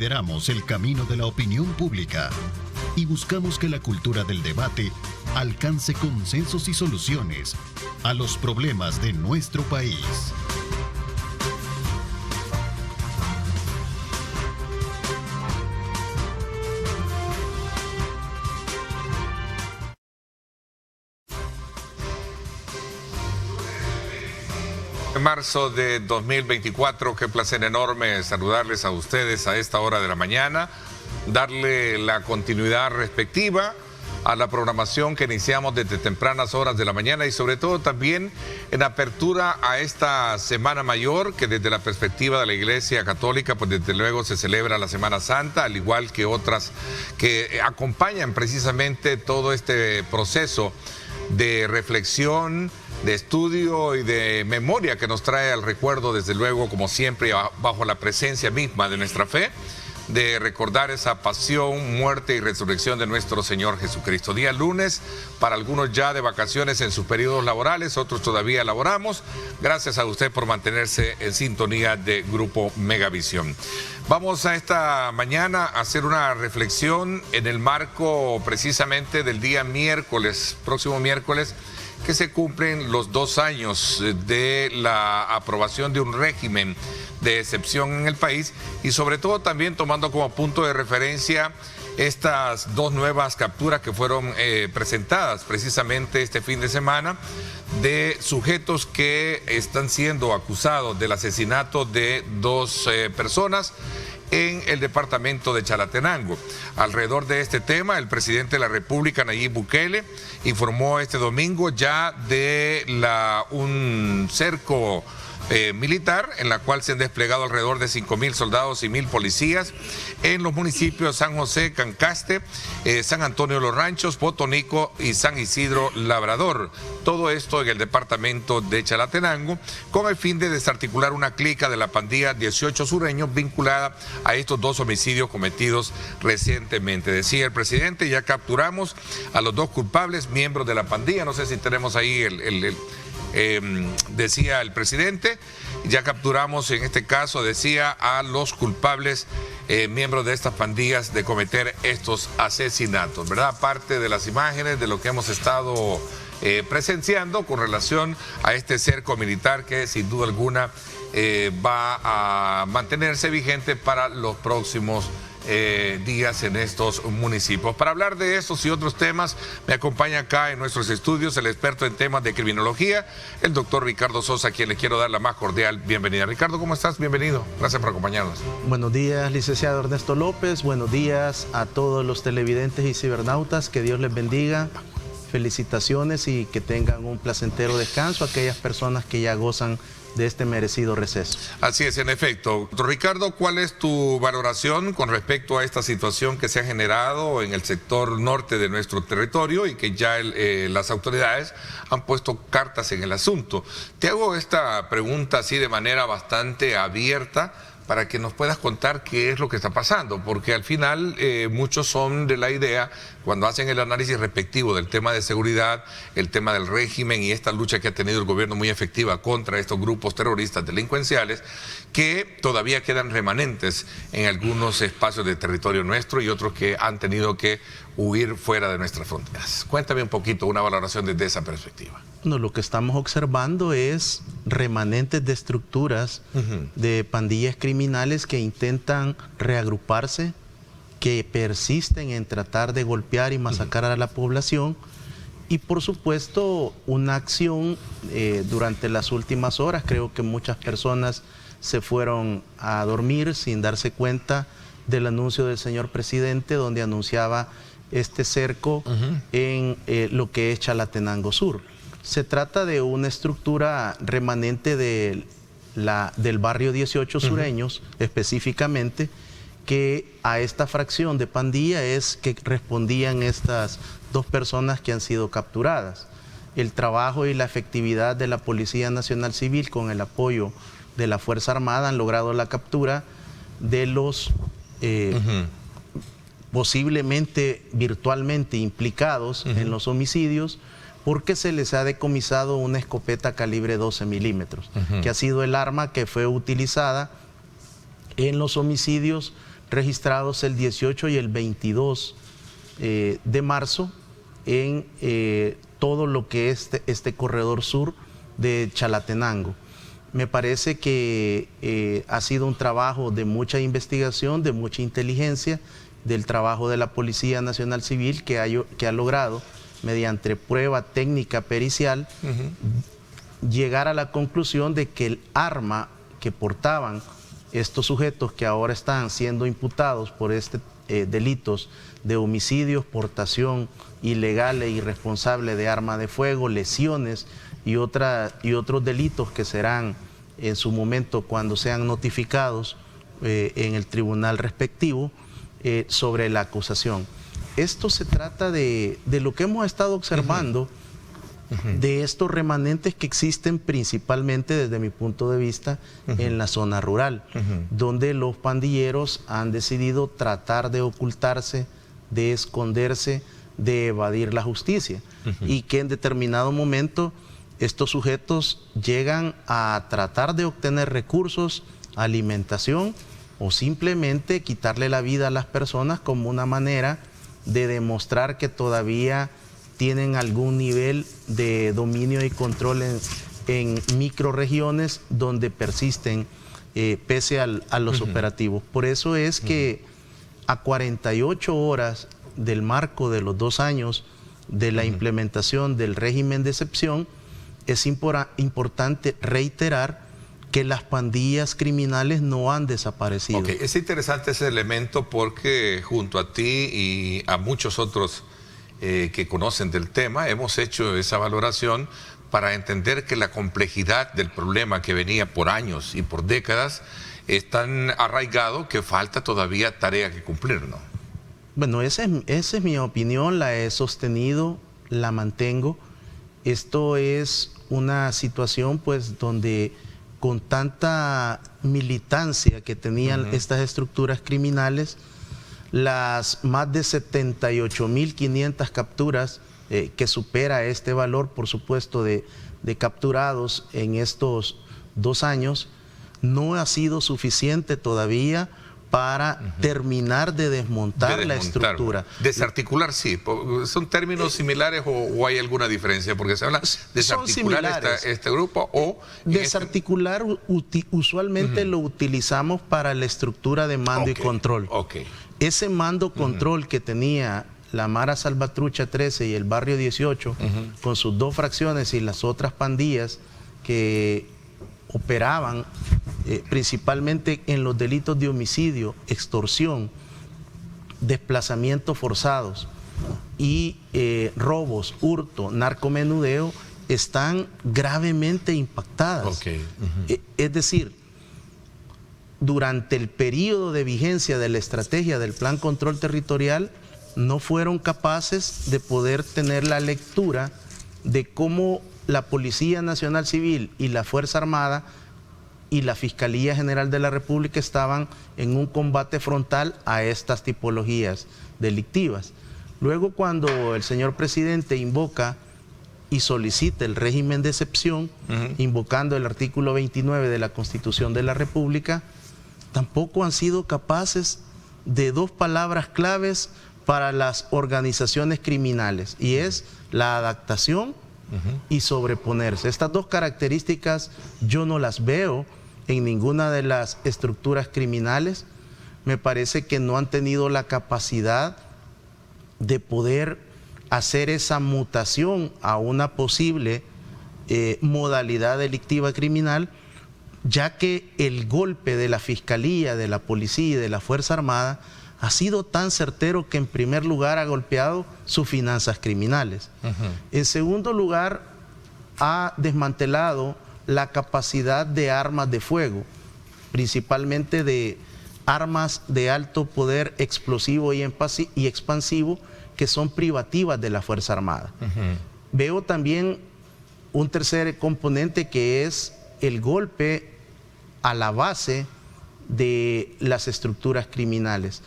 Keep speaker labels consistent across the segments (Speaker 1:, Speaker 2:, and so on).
Speaker 1: lideramos el camino de la opinión pública y buscamos que la cultura del debate alcance consensos y soluciones a los problemas de nuestro país.
Speaker 2: Marzo de 2024, qué placer enorme saludarles a ustedes a esta hora de la mañana, darle la continuidad respectiva a la programación que iniciamos desde tempranas horas de la mañana y sobre todo también en apertura a esta Semana Mayor, que desde la perspectiva de la Iglesia Católica, pues desde luego se celebra la Semana Santa, al igual que otras que acompañan precisamente todo este proceso de reflexión, de estudio y de memoria que nos trae al recuerdo, desde luego, como siempre, bajo la presencia misma de nuestra fe, de recordar esa pasión, muerte y resurrección de nuestro Señor Jesucristo. Día lunes, para algunos ya de vacaciones en sus periodos laborales, otros todavía laboramos. Gracias a usted por mantenerse en sintonía de Grupo Megavisión. Vamos a esta mañana a hacer una reflexión en el marco precisamente del día miércoles, próximo miércoles, que se cumplen los 2 años de la aprobación de un régimen de excepción en el país y sobre todo también tomando como punto de referencia estas 2 nuevas capturas que fueron presentadas precisamente este fin de semana de sujetos que están siendo acusados del asesinato de 2 personas en el departamento de Chalatenango. Alrededor de este tema, el presidente de la República, Nayib Bukele, informó este domingo ya de un cerco militar en la cual se han desplegado alrededor de 5.000 soldados y 1.000 policías en los municipios San José, Cancaste, San Antonio de los Ranchos, Potonico y San Isidro Labrador. Todo esto en el departamento de Chalatenango con el fin de desarticular una clica de la pandilla 18 sureños vinculada a estos 2 homicidios cometidos recientemente. Decía el presidente, ya capturamos a los 2 culpables, miembros de la pandilla. No sé si tenemos ahí decía el presidente, ya capturamos en este caso, decía, a los culpables miembros de estas pandillas de cometer estos asesinatos, ¿verdad? Aparte de las imágenes de lo que hemos estado presenciando con relación a este cerco militar que sin duda alguna va a mantenerse vigente para los próximos días en estos municipios. Para hablar de estos y otros temas, me acompaña acá en nuestros estudios el experto en temas de criminología, el doctor Ricardo Sosa, a quien le quiero dar la más cordial bienvenida. Ricardo, ¿cómo estás? Bienvenido. Gracias por acompañarnos.
Speaker 3: Buenos días, licenciado Ernesto López. Buenos días a todos los televidentes y cibernautas. Que Dios les bendiga. Felicitaciones y que tengan un placentero descanso a aquellas personas que ya gozan de este merecido receso. Así es, en efecto. Doctor Ricardo, ¿cuál es tu valoración con respecto a esta situación que se ha generado en el sector norte de nuestro territorio y que ya las autoridades han puesto cartas en el asunto? Te hago esta pregunta así de manera bastante abierta para que nos puedas contar qué es lo que está pasando, porque al final muchos son de la idea, cuando hacen el análisis respectivo del tema de seguridad, el tema del régimen y esta lucha que ha tenido el gobierno muy efectiva contra estos grupos terroristas delincuenciales, que todavía quedan remanentes en algunos espacios de territorio nuestro y otros que han tenido que huir fuera de nuestras fronteras. Cuéntame un poquito, una valoración desde esa perspectiva. No, lo que estamos observando es remanentes de estructuras de pandillas criminales que intentan reagruparse, que persisten en tratar de golpear y masacrar a la población y por supuesto una acción durante las últimas horas. Creo que muchas personas se fueron a dormir sin darse cuenta del anuncio del señor presidente, donde anunciaba este cerco en lo que es Chalatenango Sur. Se trata de una estructura remanente del barrio 18 sureños, específicamente, que a esta fracción de pandilla es que respondían estas 2 personas que han sido capturadas. El trabajo y la efectividad de la Policía Nacional Civil con el apoyo de la Fuerza Armada han logrado la captura de los posiblemente virtualmente implicados en los homicidios, porque se les ha decomisado una escopeta calibre 12 milímetros, que ha sido el arma que fue utilizada en los homicidios registrados el 18 y el 22 de marzo en todo lo que es este corredor sur de Chalatenango. Me parece que ha sido un trabajo de mucha investigación, de mucha inteligencia, del trabajo de la Policía Nacional Civil que ha logrado, mediante prueba técnica pericial, llegar a la conclusión de que el arma que portaban estos sujetos que ahora están siendo imputados por delitos de homicidios, portación ilegal e irresponsable de arma de fuego, lesiones y otros delitos que serán en su momento cuando sean notificados en el tribunal respectivo sobre la acusación. Esto se trata de lo que hemos estado observando, de estos remanentes que existen principalmente desde mi punto de vista en la zona rural, donde los pandilleros han decidido tratar de ocultarse, de esconderse, de evadir la justicia, y que en determinado momento estos sujetos llegan a tratar de obtener recursos, alimentación o simplemente quitarle la vida a las personas como una manera de demostrar que todavía tienen algún nivel de dominio y control en microrregiones donde persisten pese a los operativos. Por eso es que a 48 horas del marco de los 2 años de la implementación del régimen de excepción, es importante reiterar que las pandillas criminales no han desaparecido.
Speaker 2: Okay. Es interesante ese elemento porque junto a ti y a muchos otros que conocen del tema, hemos hecho esa valoración para entender que la complejidad del problema que venía por años y por décadas es tan arraigado que falta todavía tarea que cumplir, ¿no?
Speaker 3: Bueno, esa es mi opinión, la he sostenido, la mantengo. Esto es una situación pues donde con tanta militancia que tenían estas estructuras criminales, las más de 78.500 capturas que supera este valor, por supuesto, de capturados en estos 2 años, no ha sido suficiente todavía para terminar de desmontar la estructura.
Speaker 2: Desarticular, sí. ¿Son términos similares o hay alguna diferencia? Porque se habla de desarticular este grupo o...
Speaker 3: Desarticular usualmente lo utilizamos para la estructura de mando y control. Ese mando control que tenía la Mara Salvatrucha 13 y el Barrio 18, con sus 2 fracciones y las otras pandillas que operaban principalmente en los delitos de homicidio, extorsión, desplazamientos forzados y robos, hurto, narcomenudeo, están gravemente impactadas. Es decir, durante el periodo de vigencia de la estrategia del Plan Control Territorial, no fueron capaces de poder tener la lectura de cómo la Policía Nacional Civil y la Fuerza Armada y la Fiscalía General de la República estaban en un combate frontal a estas tipologías delictivas. Luego, cuando el señor presidente invoca y solicita el régimen de excepción, invocando el artículo 29 de la Constitución de la República, tampoco han sido capaces de 2 palabras claves para las organizaciones criminales, y es la adaptación y sobreponerse. Estas 2 características yo no las veo en ninguna de las estructuras criminales. Me parece que no han tenido la capacidad de poder hacer esa mutación a una posible modalidad delictiva criminal, ya que el golpe de la Fiscalía, de la Policía y de la Fuerza Armada ha sido tan certero que en primer lugar ha golpeado sus finanzas criminales. En segundo lugar, ha desmantelado la capacidad de armas de fuego, principalmente de armas de alto poder explosivo y expansivo, que son privativas de la Fuerza Armada. Veo también un tercer componente, que es el golpe a la base de las estructuras criminales.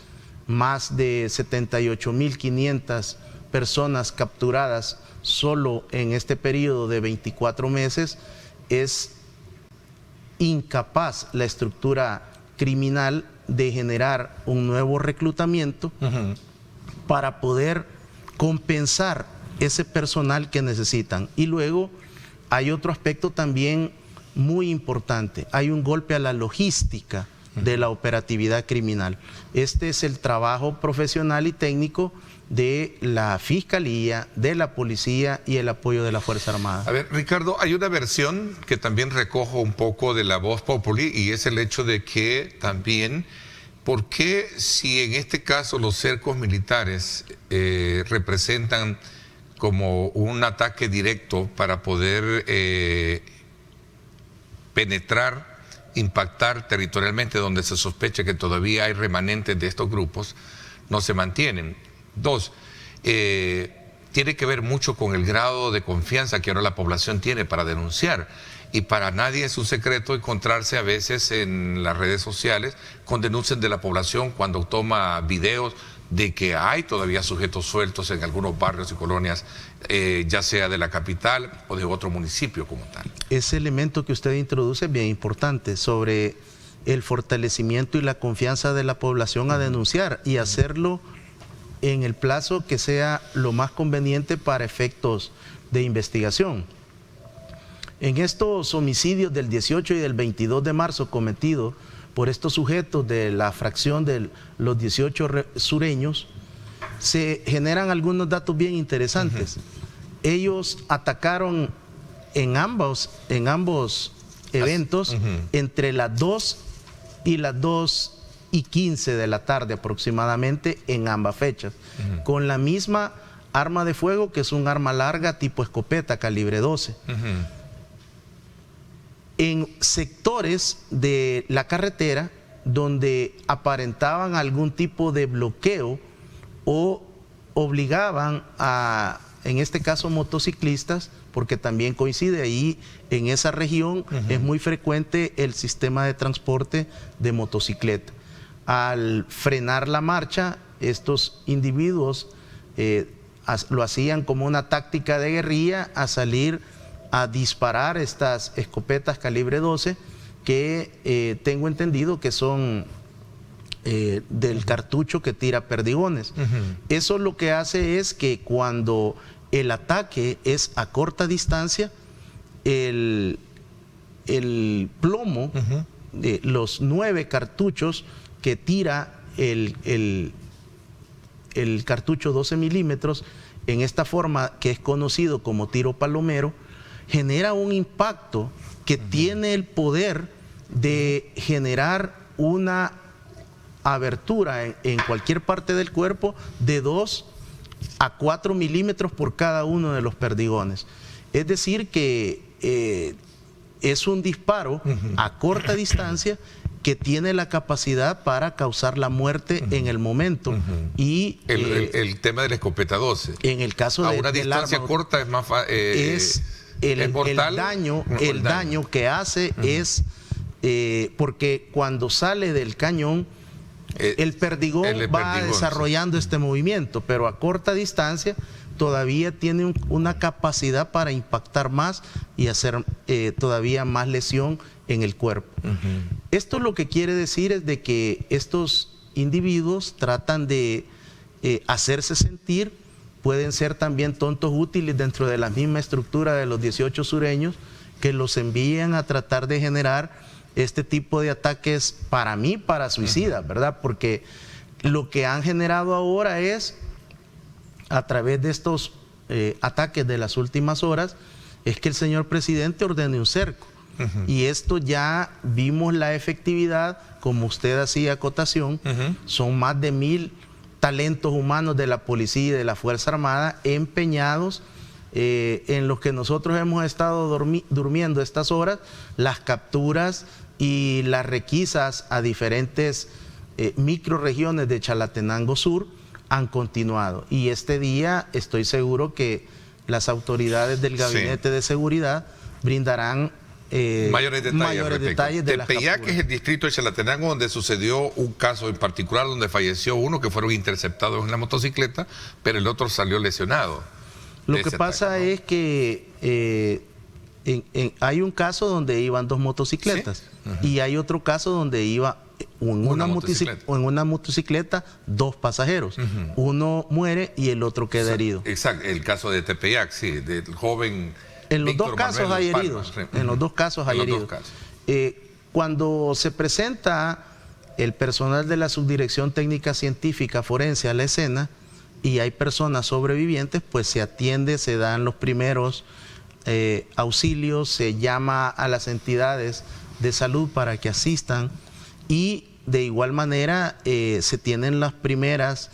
Speaker 3: Más de 78.500 personas capturadas solo en este periodo de 24 meses. Es incapaz la estructura criminal de generar un nuevo reclutamiento para poder compensar ese personal que necesitan. Y luego hay otro aspecto también muy importante, hay un golpe a la logística de la operatividad criminal. Este es el trabajo profesional y técnico de la Fiscalía, de la Policía y el apoyo de la Fuerza Armada.
Speaker 2: A ver, Ricardo, hay una versión que también recojo un poco de la Voz Populi, y es el hecho de que también, ¿por qué si en este caso los cercos militares representan como un ataque directo para poder penetrar, impactar territorialmente donde se sospecha que todavía hay remanentes de estos grupos, no se mantienen? Dos, tiene que ver mucho con el grado de confianza que ahora la población tiene para denunciar. Y para nadie es un secreto encontrarse a veces en las redes sociales con denuncias de la población cuando toma videos de que hay todavía sujetos sueltos en algunos barrios y colonias, ya sea de la capital o de otro municipio como tal.
Speaker 3: Ese elemento que usted introduce es bien importante sobre el fortalecimiento y la confianza de la población a denunciar y hacerlo en el plazo que sea lo más conveniente para efectos de investigación. En estos homicidios del 18 y del 22 de marzo cometidos por estos sujetos de la fracción de los 18 sureños, se generan algunos datos bien interesantes. Ellos atacaron en ambos eventos entre las 2 y las 2:15 de la tarde aproximadamente en ambas fechas, con la misma arma de fuego, que es un arma larga tipo escopeta calibre 12. En sectores de la carretera donde aparentaban algún tipo de bloqueo o obligaban a, en este caso, motociclistas, porque también coincide ahí en esa región, es muy frecuente el sistema de transporte de motocicleta. Al frenar la marcha, estos individuos lo hacían como una táctica de guerrilla, a salir a disparar estas escopetas calibre 12 que tengo entendido que son del cartucho que tira perdigones. Eso lo que hace es que cuando el ataque es a corta distancia, el plomo de los 9 cartuchos que tira el cartucho 12 milímetros en esta forma que es conocido como tiro palomero, genera un impacto que tiene el poder de generar una abertura en cualquier parte del cuerpo de 2 a 4 milímetros por cada uno de los perdigones. Es decir que es un disparo a corta distancia que tiene la capacidad para causar la muerte en el momento. Y
Speaker 2: el tema de la escopeta 12.
Speaker 3: En el caso de
Speaker 2: una distancia corta es más
Speaker 3: el daño que hace es porque cuando sale del cañón el perdigón va desarrollando este movimiento, pero a corta distancia todavía tiene una capacidad para impactar más y hacer todavía más lesión en el cuerpo. Esto lo que quiere decir es de que estos individuos tratan de hacerse sentir. Pueden ser también tontos útiles dentro de la misma estructura de los 18 sureños, que los envían a tratar de generar este tipo de ataques, para mí, para suicidas, ¿verdad? Porque lo que han generado ahora es, a través de estos ataques de las últimas horas, es que el señor presidente ordene un cerco. Y esto ya vimos la efectividad, como usted hacía acotación, son más de 1000 talentos humanos de la policía y de la Fuerza Armada empeñados en los que nosotros hemos estado durmiendo estas horas. Las capturas y las requisas a diferentes microrregiones de Chalatenango Sur han continuado, y este día estoy seguro que las autoridades del Gabinete de Seguridad brindarán
Speaker 2: mayores detalles
Speaker 3: de las
Speaker 2: Tepeyac
Speaker 3: capturas.
Speaker 2: es el distrito de Chalatenango donde sucedió un caso en particular donde falleció uno, que fueron interceptados en la motocicleta, pero el otro salió lesionado.
Speaker 3: Lo que pasa es que hay un caso donde iban 2 motocicletas, y hay otro caso donde iba o en una motocicleta 2 pasajeros. Uno muere y el otro queda herido.
Speaker 2: Exacto, el caso de Tepeyac, sí, del joven.
Speaker 3: En los dos casos hay heridos. En los dos casos hay heridos. Cuando se presenta el personal de la Subdirección Técnica Científica Forense a la escena y hay personas sobrevivientes, pues se atiende, se dan los primeros auxilios, se llama a las entidades de salud para que asistan y de igual manera se tienen las primeras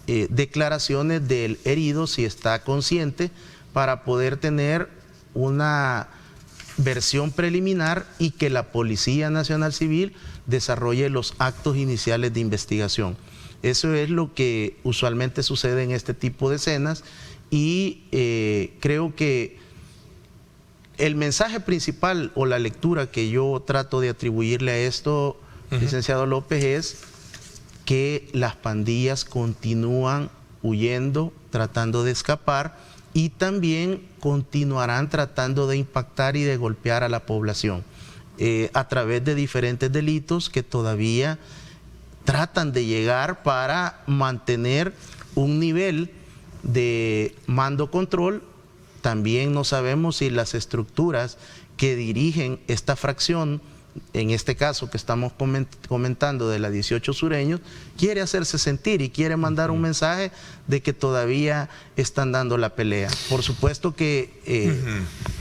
Speaker 3: declaraciones del herido si está consciente para poder tener una versión preliminar y que la Policía Nacional Civil desarrolle los actos iniciales de investigación. Eso es lo que usualmente sucede en este tipo de escenas y creo que el mensaje principal o la lectura que yo trato de atribuirle a esto, licenciado López, es que las pandillas continúan huyendo, tratando de escapar y también continuarán tratando de impactar y de golpear a la población a través de diferentes delitos que todavía tratan de llegar para mantener un nivel de mando-control. También no sabemos si las estructuras que dirigen esta fracción, en este caso que estamos comentando de la 18 Sureños, quiere hacerse sentir y quiere mandar un mensaje de que todavía están dando la pelea. Por supuesto que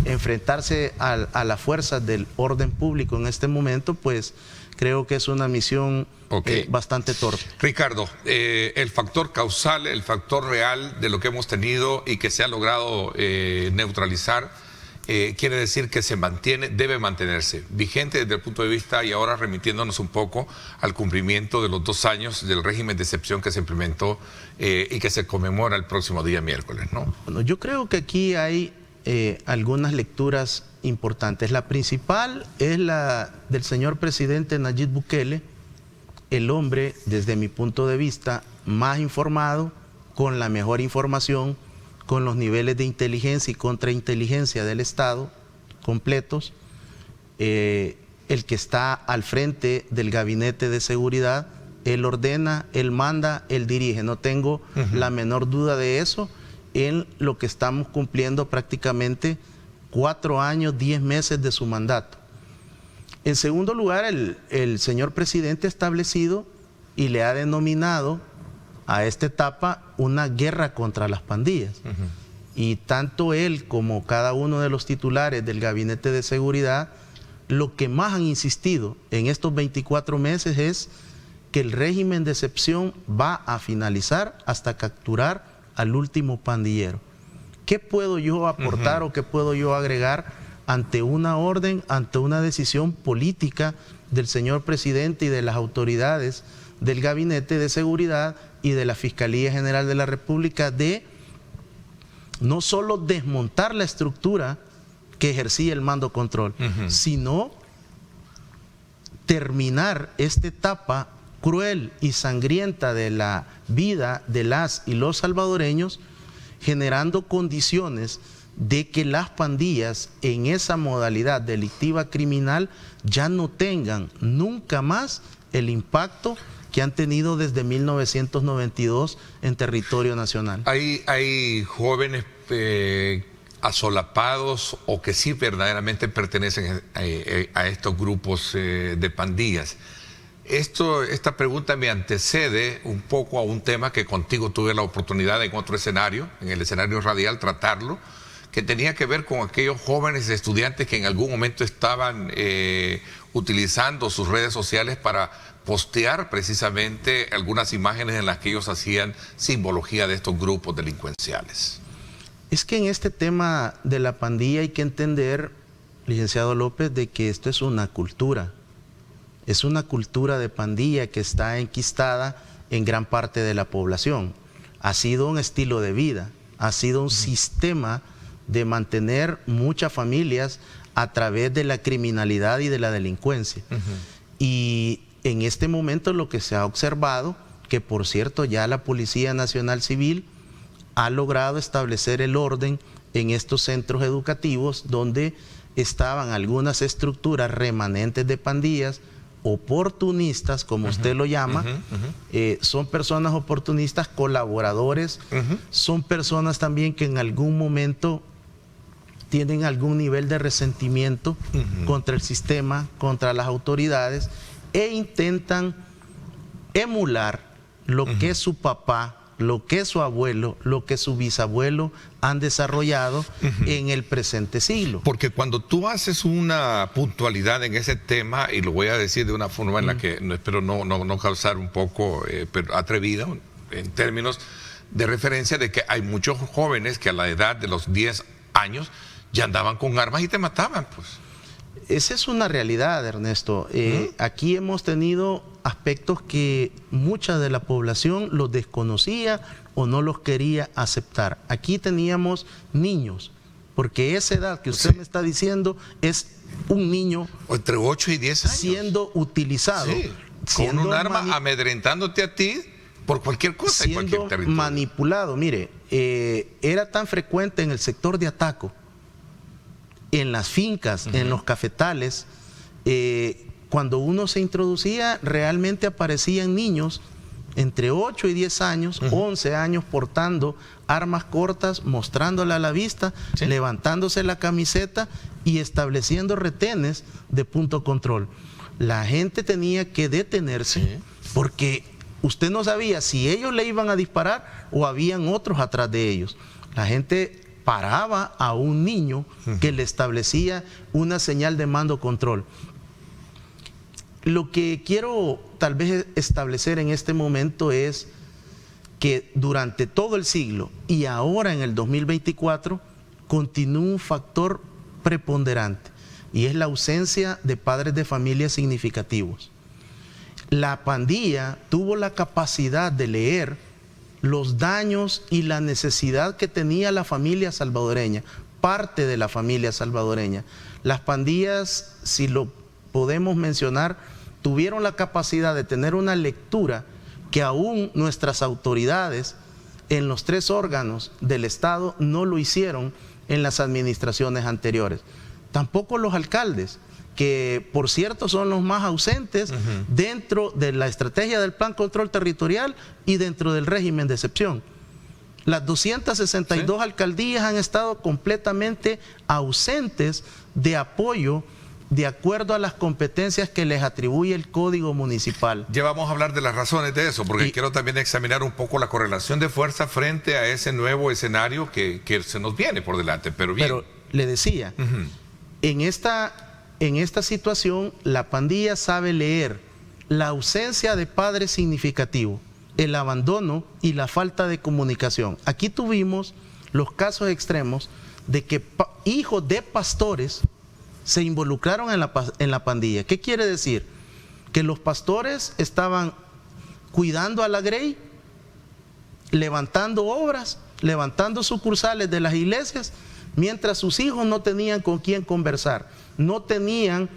Speaker 3: enfrentarse a las fuerzas del orden público en este momento, pues creo que es una misión bastante torpe.
Speaker 2: Ricardo, el factor causal, el factor real de lo que hemos tenido y que se ha logrado neutralizar, quiere decir que se mantiene, debe mantenerse vigente desde el punto de vista, y ahora remitiéndonos un poco al cumplimiento de los 2 años del régimen de excepción que se implementó y que se conmemora el próximo día miércoles, ¿no?
Speaker 3: Bueno, yo creo que aquí hay algunas lecturas importantes. La principal es la del señor presidente Nayib Bukele, el hombre, desde mi punto de vista, más informado, con la mejor información, con los niveles de inteligencia y contrainteligencia del Estado completos, el que está al frente del gabinete de seguridad, él ordena, él manda, él dirige. No tengo la menor duda de eso en lo que estamos cumpliendo prácticamente 4 años, 10 meses de su mandato. En segundo lugar, el señor presidente ha establecido y le ha denominado a esta etapa una guerra contra las pandillas. Y tanto él como cada uno de los titulares del gabinete de seguridad, lo que más han insistido en estos 24 meses es que el régimen de excepción va a finalizar hasta capturar al último pandillero. ¿Qué puedo yo aportar o qué puedo yo agregar ante una orden, ante una decisión política del señor presidente y de las autoridades del gabinete de seguridad y de la Fiscalía General de la República de no solo desmontar la estructura que ejercía el mando control, sino terminar esta etapa cruel y sangrienta de la vida de las y los salvadoreños, generando condiciones de que las pandillas en esa modalidad delictiva criminal ya no tengan nunca más el impacto que han tenido desde 1992 en territorio nacional.
Speaker 2: Hay jóvenes asolapados o que sí verdaderamente pertenecen a estos grupos de pandillas. Esta pregunta me antecede un poco a un tema que contigo tuve la oportunidad en otro escenario, en el escenario radial, tratarlo, que tenía que ver con aquellos jóvenes estudiantes que en algún momento estaban utilizando sus redes sociales para postear precisamente algunas imágenes en las que ellos hacían simbología de estos grupos delincuenciales.
Speaker 3: Es que en este tema de la pandilla hay que entender, licenciado López, de que esto es una cultura. Es una cultura de pandilla que está enquistada en gran parte de la población. Ha sido un estilo de vida, ha sido un sistema de mantener muchas familias a través de la criminalidad y de la delincuencia. Y en este momento lo que se ha observado, que por cierto ya la Policía Nacional Civil ha logrado establecer el orden en estos centros educativos donde estaban algunas estructuras remanentes de pandillas oportunistas, como usted lo llama, son personas oportunistas, colaboradores, son personas también que en algún momento tienen algún nivel de resentimiento contra el sistema, contra las autoridades, e intentan emular lo que su papá, lo que su abuelo, lo que su bisabuelo han desarrollado en el presente siglo.
Speaker 2: Porque cuando tú haces una puntualidad en ese tema, y lo voy a decir de una forma en la que espero no causar un poco pero atrevida, en términos de referencia de que hay muchos jóvenes que a la edad de los 10 años ya andaban con armas y te mataban, pues.
Speaker 3: Esa es una realidad, Ernesto. Aquí hemos tenido aspectos que mucha de la población los desconocía o no los quería aceptar. Aquí teníamos niños, porque esa edad que usted me está diciendo es un niño
Speaker 2: entre 8 y 10 años
Speaker 3: siendo utilizado,
Speaker 2: con un arma amedrentándote a ti por cualquier cosa, en cualquier territorio.
Speaker 3: Manipulado. Mire, era tan frecuente en el sector de Ataco, en las fincas, en los cafetales, cuando uno se introducía, realmente aparecían niños entre 8 y 10 años, 11 años, portando armas cortas, mostrándola a la vista, levantándose la camiseta y estableciendo retenes de punto control. La gente tenía que detenerse porque usted no sabía si ellos le iban a disparar o habían otros atrás de ellos. La gente paraba a un niño que le establecía una señal de mando control. Lo que quiero tal vez establecer en este momento es que durante todo el siglo y ahora en el 2024 continúa un factor preponderante y es la ausencia de padres de familia significativos. La pandilla tuvo la capacidad de leer los daños y la necesidad que tenía la familia salvadoreña, parte de la familia salvadoreña. Las pandillas, si lo podemos mencionar, tuvieron la capacidad de tener una lectura que aún nuestras autoridades en los 3 órganos del Estado no lo hicieron en las administraciones anteriores. Tampoco los alcaldes, que por cierto son los más ausentes dentro de la estrategia del Plan Control Territorial y dentro del régimen de excepción. Las 262 alcaldías han estado completamente ausentes de apoyo de acuerdo a las competencias que les atribuye el Código Municipal.
Speaker 2: Ya vamos a hablar de las razones de eso, porque quiero también examinar un poco la correlación de fuerza frente a ese nuevo escenario que se nos viene por delante. Pero bien.
Speaker 3: Pero le decía, en esta situación la pandilla sabe leer la ausencia de padres significativos, el abandono y la falta de comunicación. Aquí tuvimos los casos extremos de que hijos de pastores se involucraron en la pandilla. ¿Qué quiere decir? Que los pastores estaban cuidando a la grey, levantando obras, levantando sucursales de las iglesias, mientras sus hijos no tenían con quién conversar, no tenían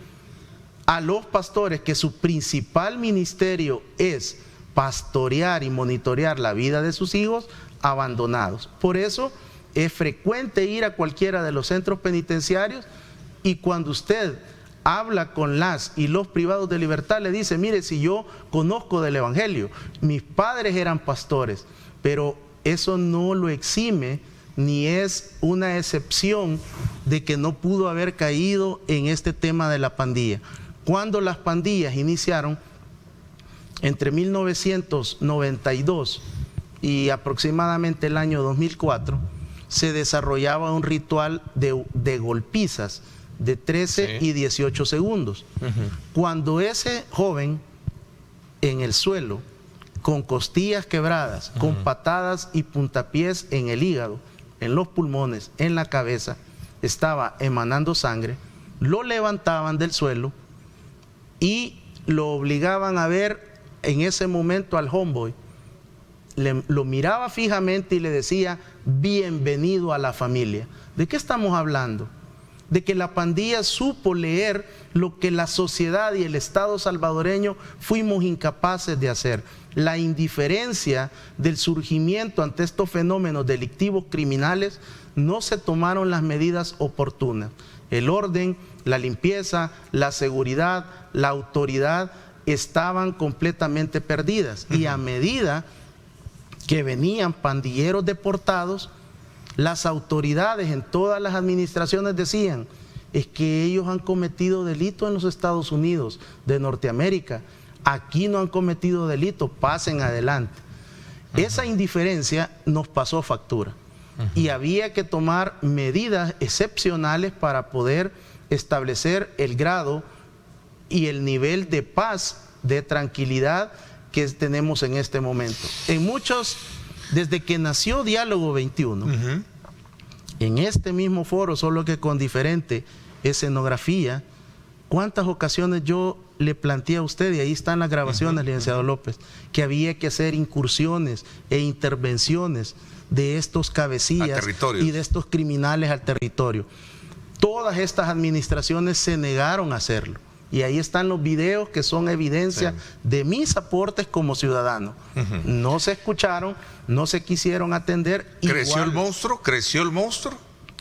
Speaker 3: a los pastores, que su principal ministerio es pastorear y monitorear la vida de sus hijos, abandonados. Por eso es frecuente ir a cualquiera de los centros penitenciarios y cuando usted habla con las y los privados de libertad, le dice, mire, si yo conozco del evangelio, mis padres eran pastores, pero eso no lo exime ni es una excepción de que no pudo haber caído en este tema de la pandilla. Cuando las pandillas iniciaron, entre 1992 y aproximadamente el año 2004, se desarrollaba un ritual de golpizas de 13 y 18 segundos. Cuando ese joven en el suelo, con costillas quebradas, con patadas y puntapiés en el hígado, en los pulmones, en la cabeza, estaba emanando sangre, lo levantaban del suelo y lo obligaban a ver en ese momento al homeboy. Lo miraba fijamente y le decía, bienvenido a la familia. ¿De qué estamos hablando? De que la pandilla supo leer lo que la sociedad y el Estado salvadoreño fuimos incapaces de hacer. La indiferencia del surgimiento ante estos fenómenos delictivos criminales, no se tomaron las medidas oportunas. El orden la limpieza, la seguridad, la autoridad estaban completamente perdidas. Y a medida que venían pandilleros deportados, las autoridades en todas las administraciones decían, es que ellos han cometido delito en los Estados Unidos de Norteamérica, aquí no han cometido delito, pasen adelante. Esa indiferencia nos pasó factura y había que tomar medidas excepcionales para poder establecer el grado y el nivel de paz, de tranquilidad que tenemos en este momento. En muchos, desde que nació Diálogo 21, en este mismo foro, solo que con diferente escenografía, ¿cuántas ocasiones yo le planteé a usted, y ahí están las grabaciones, licenciado López, que había que hacer incursiones e intervenciones de estos cabecillas y de estos criminales al territorio? Todas estas administraciones se negaron a hacerlo. Y ahí están los videos que son evidencia de mis aportes como ciudadano. No se escucharon, no se quisieron atender.
Speaker 2: ¿Creció el monstruo? ¿Creció el monstruo?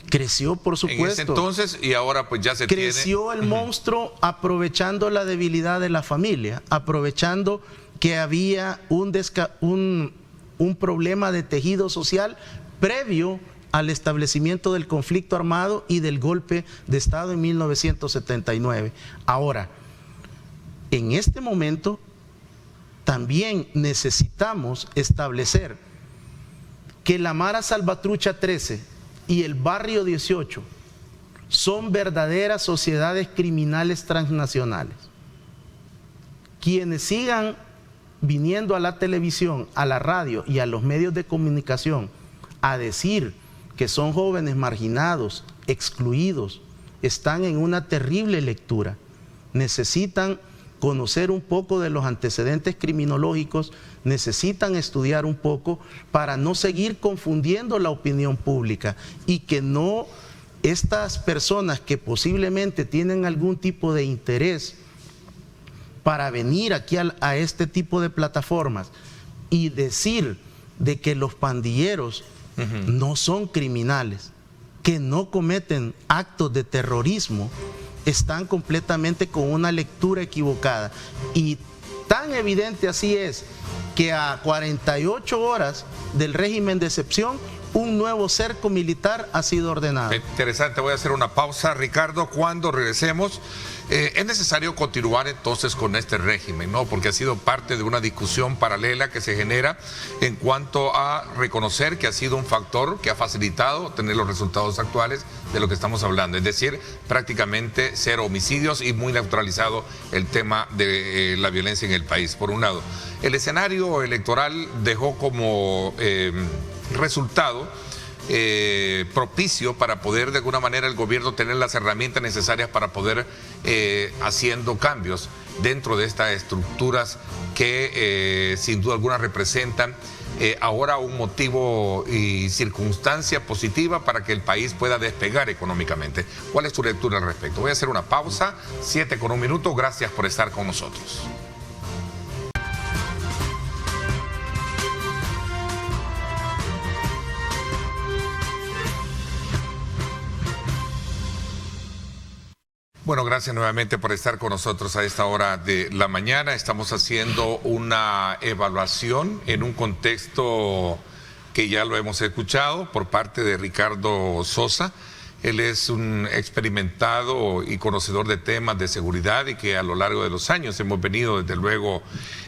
Speaker 3: Creció, por supuesto.
Speaker 2: En ese entonces, y ahora pues ya se tiene...
Speaker 3: Creció el monstruo aprovechando la debilidad de la familia, aprovechando que había un problema de tejido social previo al establecimiento del conflicto armado y del golpe de Estado en 1979. Ahora, en este momento también necesitamos establecer que la Mara Salvatrucha 13 y el Barrio 18 son verdaderas sociedades criminales transnacionales. Quienes sigan viniendo a la televisión, a la radio y a los medios de comunicación a decir que son jóvenes marginados, excluidos, están en una terrible lectura. Necesitan conocer un poco de los antecedentes criminológicos, necesitan estudiar un poco para no seguir confundiendo la opinión pública y que no estas personas que posiblemente tienen algún tipo de interés para venir aquí a este tipo de plataformas y decir de que los pandilleros no son criminales, que no cometen actos de terrorismo, están completamente con una lectura equivocada. Y tan evidente así es que a 48 horas del régimen de excepción, un nuevo cerco militar ha sido ordenado.
Speaker 2: Interesante, voy a hacer una pausa, Ricardo. Cuando regresemos, es necesario continuar entonces con este régimen, ¿no? Porque ha sido parte de una discusión paralela que se genera en cuanto a reconocer que ha sido un factor que ha facilitado tener los resultados actuales de lo que estamos hablando, es decir, prácticamente cero homicidios y muy neutralizado el tema de la violencia en el país. Por un lado, el escenario electoral dejó como resultado propicio para poder de alguna manera el gobierno tener las herramientas necesarias para poder haciendo cambios dentro de estas estructuras que sin duda alguna representan ahora un motivo y circunstancia positiva para que el país pueda despegar económicamente. ¿Cuál es tu lectura al respecto? Voy a hacer una pausa, 7:01. Gracias por estar con nosotros. Bueno, gracias nuevamente por estar con nosotros a esta hora de la mañana. Estamos haciendo una evaluación en un contexto que ya lo hemos escuchado por parte de Ricardo Sosa. Él es un experimentado y conocedor de temas de seguridad y que a lo largo de los años hemos venido desde luego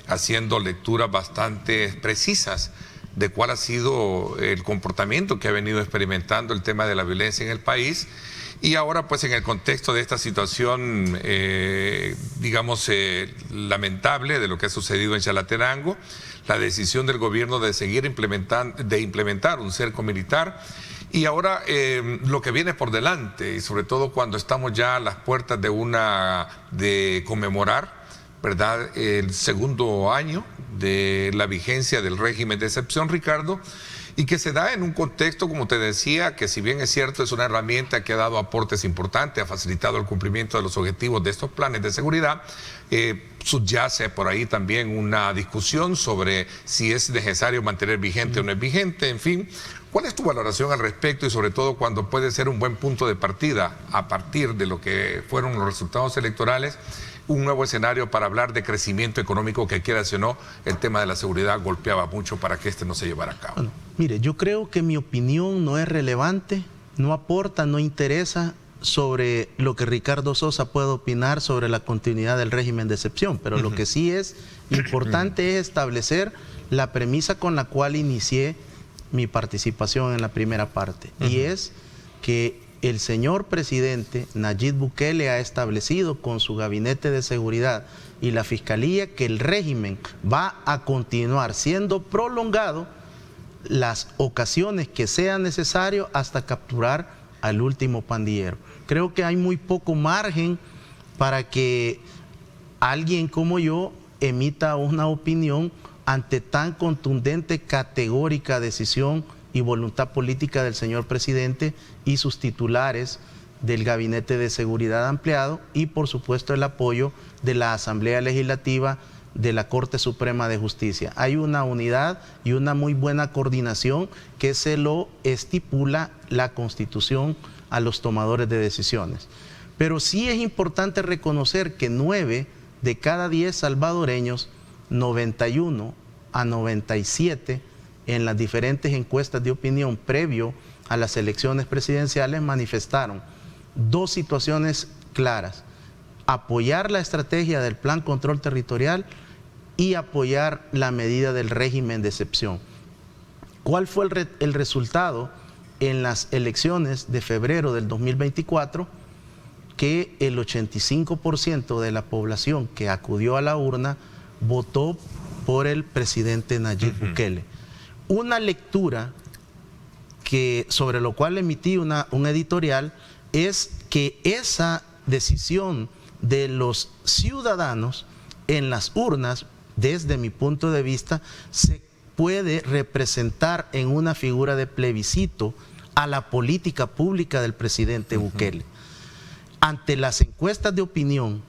Speaker 2: haciendo lecturas bastante precisas de cuál ha sido el comportamiento que ha venido experimentando el tema de la violencia en el país. Y ahora, pues, en el contexto de esta situación, digamos, lamentable de lo que ha sucedido en Chalatenango, la decisión del gobierno de seguir implementar un cerco militar, y ahora lo que viene por delante, y sobre todo cuando estamos ya a las puertas de conmemorar, ¿verdad?, el segundo año de la vigencia del régimen de excepción, Ricardo, y que se da en un contexto, como te decía, que si bien es cierto, es una herramienta que ha dado aportes importantes, ha facilitado el cumplimiento de los objetivos de estos planes de seguridad, subyace por ahí también una discusión sobre si es necesario mantener vigente o no es vigente, en fin, ¿Cuál es tu valoración al respecto y sobre todo cuando puede ser un buen punto de partida a partir de lo que fueron los resultados electorales, un nuevo escenario para hablar de crecimiento económico que quiera o no, el tema de la seguridad golpeaba mucho para que este no se llevara a cabo?
Speaker 3: Bueno, mire, yo creo que mi opinión no es relevante, no aporta, no interesa sobre lo que Ricardo Sosa puede opinar sobre la continuidad del régimen de excepción, pero lo que sí es importante es establecer la premisa con la cual inicié mi participación en la primera parte, y es que el señor presidente Nayib Bukele ha establecido con su gabinete de seguridad y la fiscalía que el régimen va a continuar siendo prolongado las ocasiones que sea necesario hasta capturar al último pandillero. Creo que hay muy poco margen para que alguien como yo emita una opinión ante tan contundente, categórica decisión y voluntad política del señor presidente y sus titulares del Gabinete de Seguridad Ampliado y por supuesto el apoyo de la Asamblea Legislativa de la Corte Suprema de Justicia. Hay una unidad y una muy buena coordinación que se lo estipula la Constitución a los tomadores de decisiones. Pero sí es importante reconocer que 9 de cada 10 salvadoreños, 91 a 97 en las diferentes encuestas de opinión previo a las elecciones presidenciales manifestaron dos situaciones claras: apoyar la estrategia del Plan Control Territorial y apoyar la medida del régimen de excepción. ¿Cuál fue el resultado en las elecciones de febrero del 2024? Que el 85% de la población que acudió a la urna votó por el presidente Nayib Bukele. Una lectura sobre lo cual emití un editorial es que esa decisión de los ciudadanos en las urnas, desde mi punto de vista, se puede representar en una figura de plebiscito a la política pública del presidente Bukele. Ante las encuestas de opinión,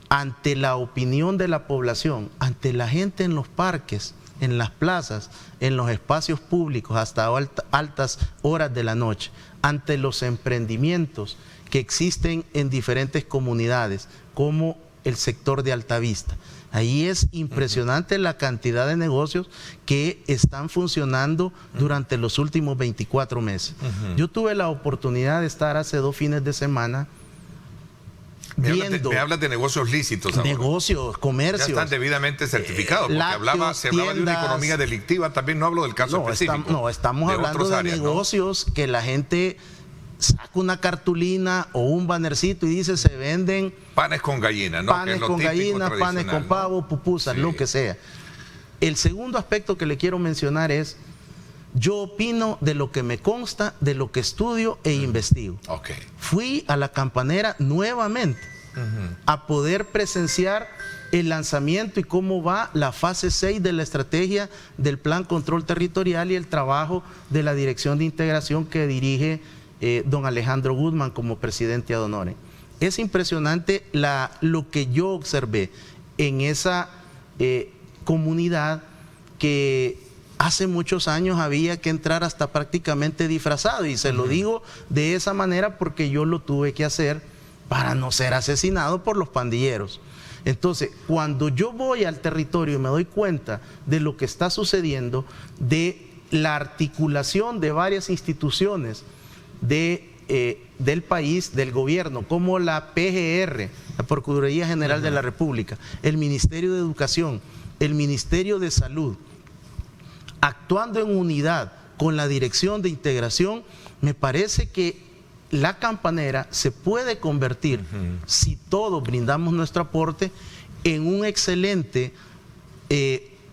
Speaker 3: ante la opinión de la población, ante la gente en los parques, en las plazas, en los espacios públicos hasta altas horas de la noche, ante los emprendimientos que existen en diferentes comunidades, como el sector de Altavista. Ahí es impresionante la cantidad de negocios que están funcionando durante los últimos 24 meses. Yo tuve la oportunidad de estar hace 2 fines de semana viendo.
Speaker 2: Me hablas de negocios lícitos ahora.
Speaker 3: Negocios, comercios.
Speaker 2: Ya están debidamente certificados, porque se hablaba de una economía delictiva, también no hablo del caso específico.
Speaker 3: Estamos hablando de negocios, ¿no? Que la gente saca una cartulina o un bannercito y dice se venden
Speaker 2: panes con gallina, ¿no?
Speaker 3: Panes con gallina, panes con pavo, pupusas, lo que sea. El segundo aspecto que le quiero mencionar es: yo opino de lo que me consta, de lo que estudio e investigo. Fui a la Campanera nuevamente a poder presenciar el lanzamiento y cómo va la fase 6 de la estrategia del Plan Control Territorial y el trabajo de la Dirección de Integración que dirige don Alejandro Guzmán como presidente ad honorem. Es impresionante lo que yo observé en esa comunidad que hace muchos años había que entrar hasta prácticamente disfrazado, y se lo digo de esa manera porque yo lo tuve que hacer para no ser asesinado por los pandilleros. Entonces, cuando yo voy al territorio y me doy cuenta de lo que está sucediendo, de la articulación de varias instituciones del país, del gobierno, como la PGR, la Procuraduría General de la República, el Ministerio de Educación, el Ministerio de Salud, actuando en unidad con la Dirección de Integración, me parece que la Campanera se puede convertir, si todos brindamos nuestro aporte, en un excelente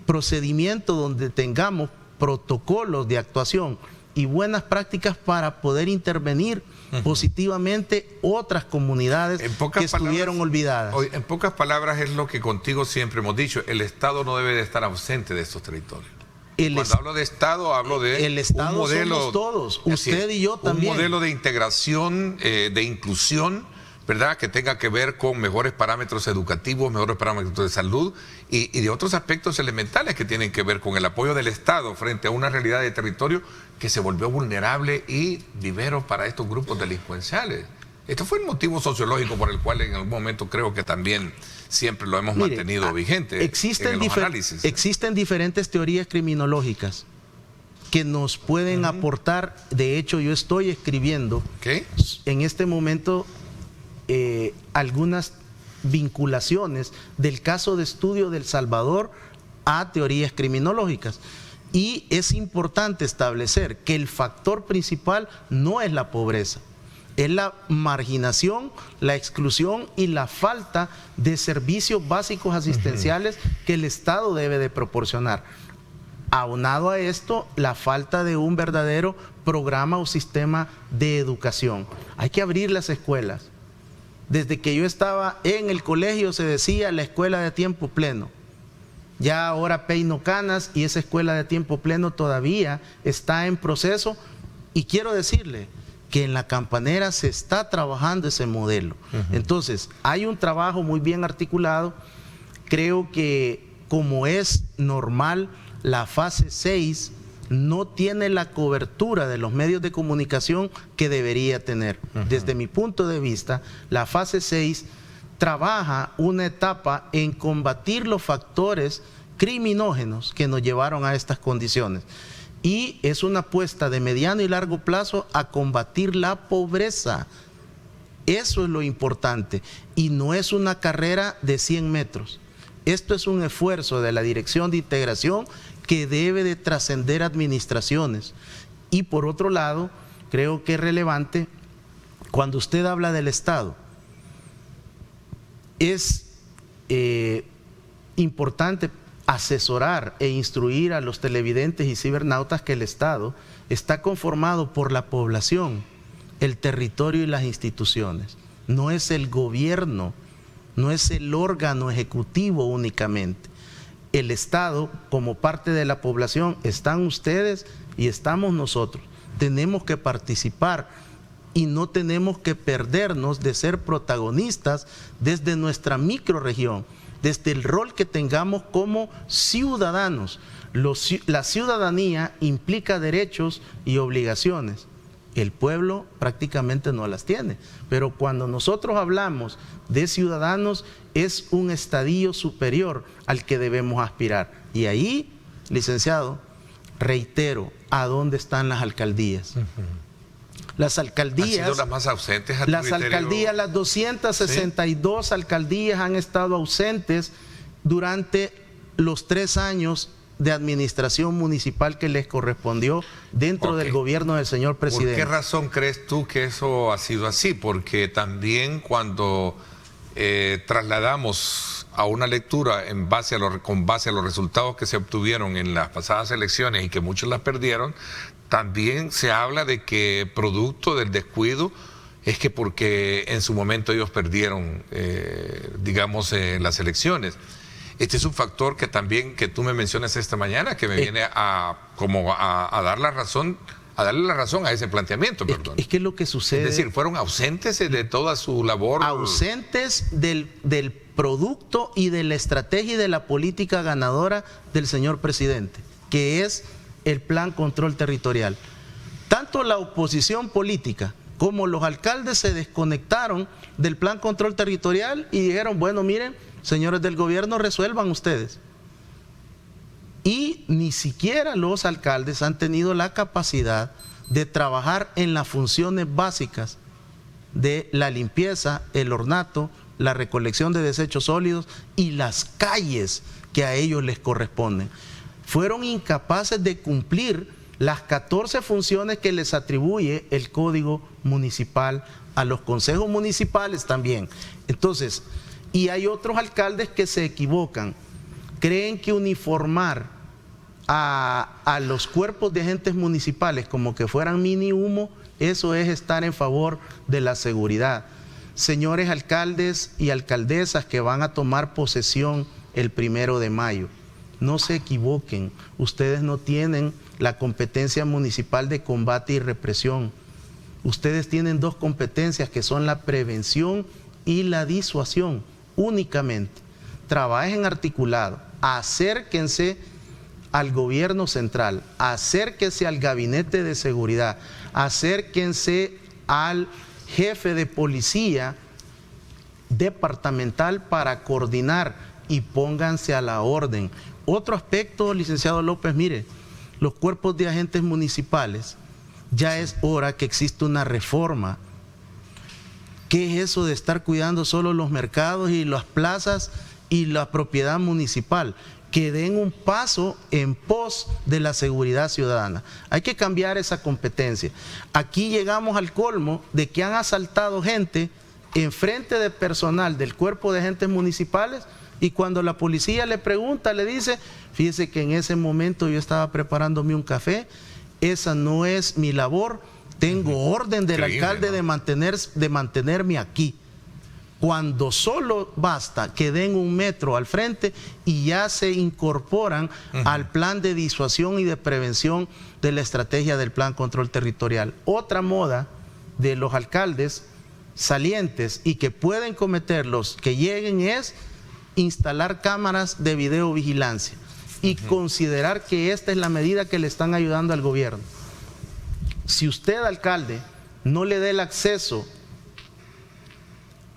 Speaker 3: procedimiento donde tengamos protocolos de actuación y buenas prácticas para poder intervenir positivamente otras comunidades que estuvieron olvidadas.
Speaker 2: En pocas palabras, es lo que contigo siempre hemos dicho: el Estado no debe de estar ausente de estos territorios. Cuando hablo de Estado, hablo de
Speaker 3: el Estado, un modelo, somos todos, usted y yo también.
Speaker 2: Un modelo de integración, de inclusión, ¿verdad?, que tenga que ver con mejores parámetros educativos, mejores parámetros de salud y de otros aspectos elementales que tienen que ver con el apoyo del Estado frente a una realidad de territorio que se volvió vulnerable y vivero para estos grupos delincuenciales. Esto fue el motivo sociológico por el cual en algún momento creo que también siempre lo hemos mantenido vigente en los análisis.
Speaker 3: Existen diferentes teorías criminológicas que nos pueden aportar. De hecho, yo estoy escribiendo en este momento algunas vinculaciones del caso de estudio de El Salvador a teorías criminológicas. Y es importante establecer que el factor principal no es la pobreza, es la marginación, la exclusión y la falta de servicios básicos asistenciales que el Estado debe de proporcionar. Aunado a esto, la falta de un verdadero programa o sistema de educación. Hay que abrir las escuelas. Desde que yo estaba en el colegio se decía la escuela de tiempo pleno. Ya ahora peino canas y esa escuela de tiempo pleno todavía está en proceso. Y quiero decirle que en La Campanera se está trabajando ese modelo. Entonces, hay un trabajo muy bien articulado. Creo que, como es normal, la fase 6 no tiene la cobertura de los medios de comunicación que debería tener. Desde mi punto de vista, la fase 6 trabaja una etapa en combatir los factores criminógenos que nos llevaron a estas condiciones. Y es una apuesta de mediano y largo plazo a combatir la pobreza. Eso es lo importante. Y no es una carrera de 100 metros. Esto es un esfuerzo de la Dirección de Integración que debe de trascender administraciones. Y por otro lado, creo que es relevante, cuando usted habla del Estado, es importante asesorar e instruir a los televidentes y cibernautas que el Estado está conformado por la población, el territorio y las instituciones. No es el gobierno, no es el órgano ejecutivo únicamente. El Estado, como parte de la población, están ustedes y estamos nosotros. Tenemos que participar y no tenemos que perdernos de ser protagonistas desde nuestra microrregión, desde el rol que tengamos como ciudadanos. La ciudadanía implica derechos y obligaciones. El pueblo prácticamente no las tiene, pero cuando nosotros hablamos de ciudadanos es un estadio superior al que debemos aspirar. Y ahí, licenciado, reitero, ¿a dónde están las alcaldías? Las alcaldías... ¿Han
Speaker 2: sido las más ausentes a tu
Speaker 3: Las
Speaker 2: criterio?
Speaker 3: Alcaldías, las 262 ¿sí? Alcaldías han estado ausentes durante los 3 años de administración municipal que les correspondió dentro del gobierno del señor presidente.
Speaker 2: ¿Por qué razón crees tú que eso ha sido así? Porque también cuando trasladamos a una lectura con base a los resultados que se obtuvieron en las pasadas elecciones y que muchos las perdieron, también se habla de que producto del descuido es que porque en su momento ellos perdieron, digamos, las elecciones. Este es un factor que también, que tú me mencionas esta mañana, que me viene a dar la razón, a darle la razón a ese planteamiento.
Speaker 3: Es que lo que sucede...
Speaker 2: Es decir, fueron ausentes de toda su labor.
Speaker 3: Ausentes del producto y de la estrategia y de la política ganadora del señor presidente, que es el Plan Control Territorial. Tanto la oposición política como los alcaldes se desconectaron del Plan Control Territorial y dijeron, bueno, miren, señores del gobierno, resuelvan ustedes. Y ni siquiera los alcaldes han tenido la capacidad de trabajar en las funciones básicas de la limpieza, el ornato, la recolección de desechos sólidos y las calles que a ellos les corresponden. Fueron incapaces de cumplir las 14 funciones que les atribuye el Código Municipal, a los consejos municipales también. Entonces, y hay otros alcaldes que se equivocan, creen que uniformar a los cuerpos de agentes municipales como que fueran mini humo, eso es estar en favor de la seguridad. Señores alcaldes y alcaldesas que van a tomar posesión el 1 de mayo, no se equivoquen, ustedes no tienen la competencia municipal de combate y represión. Ustedes tienen dos competencias que son la prevención y la disuasión, únicamente. Trabajen articulado, acérquense al gobierno central, acérquense al gabinete de seguridad, acérquense al jefe de policía departamental para coordinar y pónganse a la orden. Otro aspecto, licenciado López, mire, los cuerpos de agentes municipales, ya es hora que exista una reforma. ¿Qué es eso de estar cuidando solo los mercados y las plazas y la propiedad municipal? Que den un paso en pos de la seguridad ciudadana. Hay que cambiar esa competencia. Aquí llegamos al colmo de que han asaltado gente en frente de personal del cuerpo de agentes municipales, y cuando la policía le pregunta, le dice: fíjese que en ese momento yo estaba preparándome un café, esa no es mi labor, tengo orden del alcalde, ¿no?, de mantenerme aquí. Cuando solo basta que den un metro al frente y ya se incorporan al plan de disuasión y de prevención de la estrategia del plan control territorial. Otra moda de los alcaldes salientes y que pueden cometerlos, que lleguen, es instalar cámaras de videovigilancia y considerar que esta es la medida que le están ayudando al gobierno. Si usted, alcalde, no le dé el acceso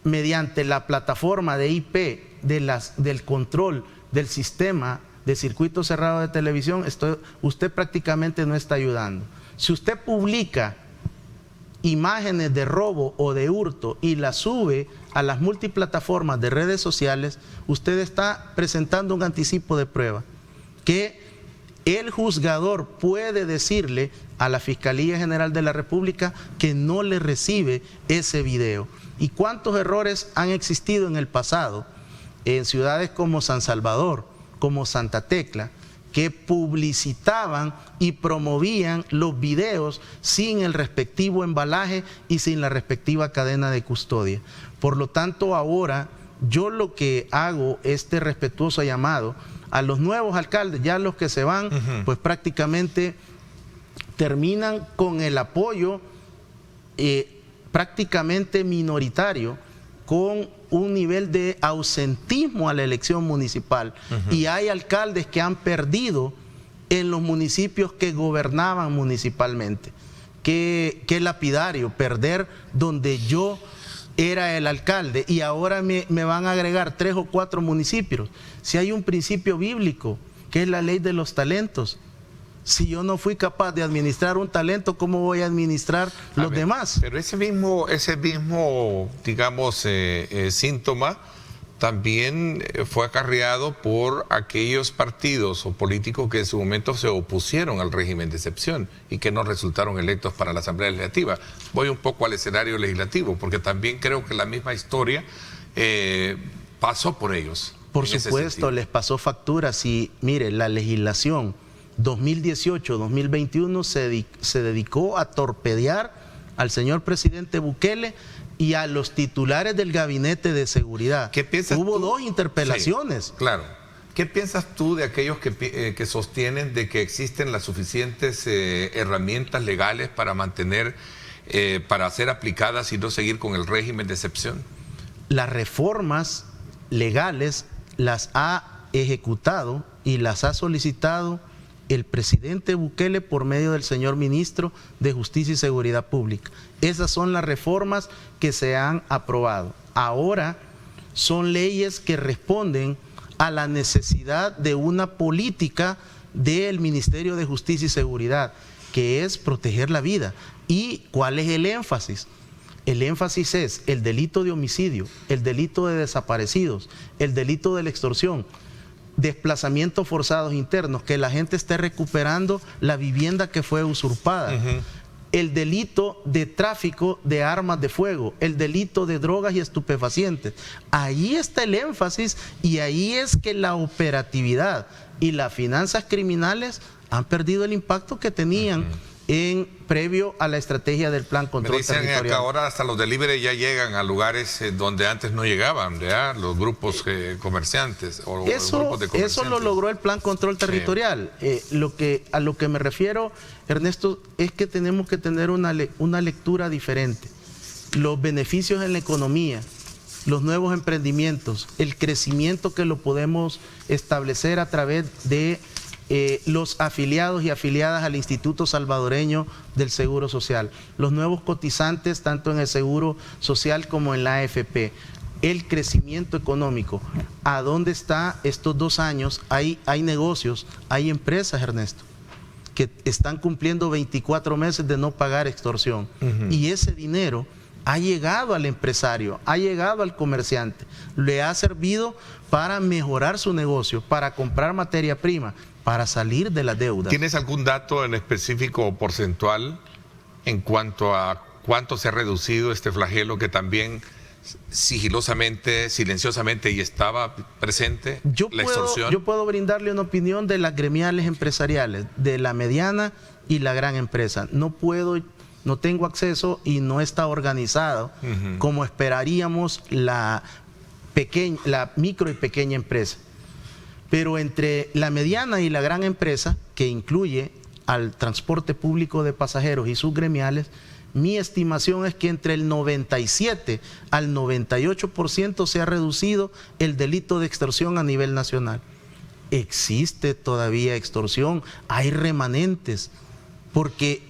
Speaker 3: mediante la plataforma de IP del control del sistema de circuito cerrado de televisión, usted prácticamente no está ayudando. Si usted publica imágenes de robo o de hurto y las sube a las multiplataformas de redes sociales, usted está presentando un anticipo de prueba que el juzgador puede decirle a la Fiscalía General de la República que no le recibe ese video. ¿Y cuántos errores han existido en el pasado en ciudades como San Salvador, como Santa Tecla, que publicitaban y promovían los videos sin el respectivo embalaje y sin la respectiva cadena de custodia? Por lo tanto, ahora yo lo que hago, este respetuoso llamado a los nuevos alcaldes, ya los que se van, pues prácticamente terminan con el apoyo prácticamente minoritario, con un nivel de ausentismo a la elección municipal. Y hay alcaldes que han perdido en los municipios que gobernaban municipalmente. Qué lapidario perder donde yo era el alcalde y ahora me van a agregar 3 o 4 municipios. Si hay un principio bíblico, que es la ley de los talentos. Si yo no fui capaz de administrar un talento, ¿cómo voy a administrar los demás?
Speaker 2: Pero ese mismo digamos, síntoma también fue acarreado por aquellos partidos o políticos que en su momento se opusieron al régimen de excepción y que no resultaron electos para la Asamblea Legislativa. Voy un poco al escenario legislativo, porque también creo que la misma historia pasó por ellos.
Speaker 3: Por supuesto, les pasó factura. Si, mire, la legislación 2018-2021 se dedicó a torpedear al señor presidente Bukele y a los titulares del gabinete de seguridad.
Speaker 2: ¿Qué piensas
Speaker 3: Hubo
Speaker 2: tú?
Speaker 3: 2 interpelaciones.
Speaker 2: Sí, claro. ¿Qué piensas tú de aquellos que sostienen de que existen las suficientes herramientas legales para mantener, para ser aplicadas y no seguir con el régimen de excepción?
Speaker 3: Las reformas legales las ha ejecutado y las ha solicitado el presidente Bukele por medio del señor ministro de Justicia y Seguridad Pública. Esas son las reformas que se han aprobado. Ahora son leyes que responden a la necesidad de una política del Ministerio de Justicia y Seguridad, que es proteger la vida. ¿Y cuál es el énfasis? El énfasis es el delito de homicidio, el delito de desaparecidos, el delito de la extorsión, desplazamientos forzados internos, que la gente esté recuperando la vivienda que fue usurpada, el delito de tráfico de armas de fuego, el delito de drogas y estupefacientes. Ahí está el énfasis y ahí es que la operatividad y las finanzas criminales han perdido el impacto que tenían previo a la estrategia del plan control territorial.
Speaker 2: Me dicen que ahora hasta los delivery ya llegan a lugares donde antes no llegaban, ¿verdad? Los grupos comerciantes o grupos de comerciantes.
Speaker 3: Eso lo logró el plan control territorial. Sí. A lo que me refiero, Ernesto, es que tenemos que tener una lectura diferente. Los beneficios en la economía, los nuevos emprendimientos, el crecimiento que lo podemos establecer a través de los afiliados y afiliadas al Instituto Salvadoreño del Seguro Social, los nuevos cotizantes tanto en el Seguro Social como en la AFP, el crecimiento económico. ¿A dónde está estos 2 años? Hay negocios, hay empresas, Ernesto, que están cumpliendo 24 meses de no pagar extorsión. Y ese dinero ha llegado al empresario, ha llegado al comerciante, le ha servido para mejorar su negocio, para comprar materia prima, para salir de la deuda.
Speaker 2: ¿Tienes algún dato en específico o porcentual en cuanto a cuánto se ha reducido este flagelo que también sigilosamente, silenciosamente y estaba presente, la extorsión?
Speaker 3: Yo puedo brindarle una opinión de las gremiales empresariales, de la mediana y la gran empresa. No tengo acceso y no está organizado como esperaríamos la micro y pequeña empresa. Pero entre la mediana y la gran empresa, que incluye al transporte público de pasajeros y sus gremiales, mi estimación es que entre el 97 al 98% se ha reducido el delito de extorsión a nivel nacional. Existe todavía extorsión, hay remanentes, porque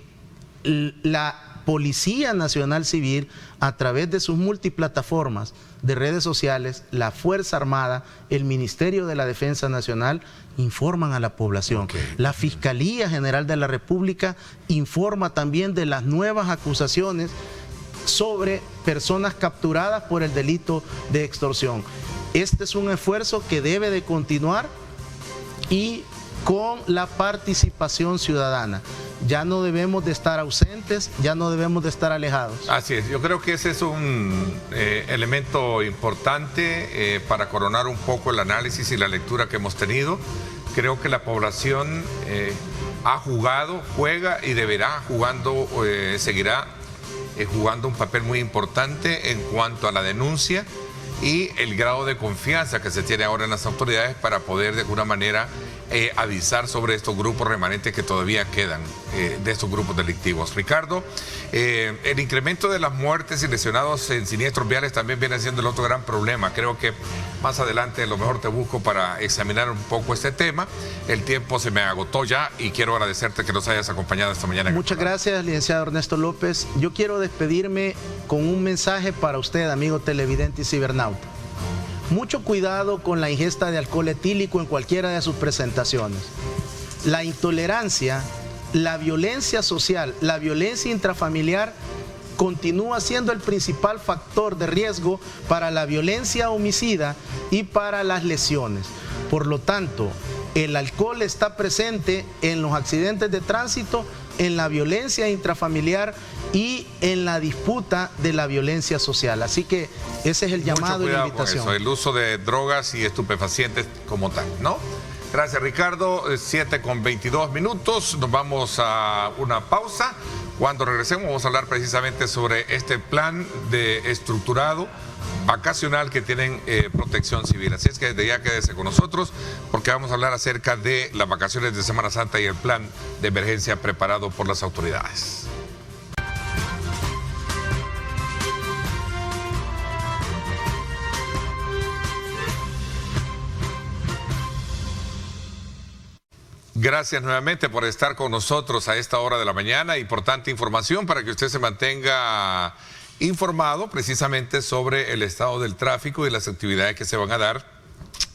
Speaker 3: la Policía Nacional Civil, a través de sus multiplataformas de redes sociales, la Fuerza Armada, el Ministerio de la Defensa Nacional, informan a la población. La Fiscalía General de la República informa también de las nuevas acusaciones sobre personas capturadas por el delito de extorsión. Este es un esfuerzo que debe de continuar y con la participación ciudadana. Ya no debemos de estar ausentes, ya no debemos de estar alejados.
Speaker 2: Así es, yo creo que ese es un elemento importante para coronar un poco el análisis y la lectura que hemos tenido. Creo que la población ha jugado, juega y deberá jugando, seguirá jugando un papel muy importante en cuanto a la denuncia y el grado de confianza que se tiene ahora en las autoridades para poder de alguna manera avisar sobre estos grupos remanentes que todavía quedan de estos grupos delictivos. Ricardo, el incremento de las muertes y lesionados en siniestros viales también viene siendo el otro gran problema. Creo que más adelante a lo mejor te busco para examinar un poco este tema. El tiempo se me agotó ya y quiero agradecerte que nos hayas acompañado esta mañana.
Speaker 3: Muchas gracias, licenciado Ernesto López. Yo quiero despedirme con un mensaje para usted, amigo televidente y cibernauta. Mucho cuidado con la ingesta de alcohol etílico en cualquiera de sus presentaciones. La intolerancia, la violencia social, la violencia intrafamiliar continúa siendo el principal factor de riesgo para la violencia homicida y para las lesiones. Por lo tanto, el alcohol está presente en los accidentes de tránsito, en la violencia intrafamiliar y en la disputa de la violencia social. Así que ese es el llamado y la invitación.
Speaker 2: Con eso, el uso de drogas y estupefacientes como tal, ¿no? Gracias, Ricardo. 7:22. Nos vamos a una pausa. Cuando regresemos vamos a hablar precisamente sobre este plan de estructurado vacacional que tienen Protección Civil. Así es que desde ya quédese con nosotros porque vamos a hablar acerca de las vacaciones de Semana Santa y el plan de emergencia preparado por las autoridades. Gracias nuevamente por estar con nosotros a esta hora de la mañana. Importante información para que usted se mantenga informado precisamente sobre el estado del tráfico y las actividades que se van a dar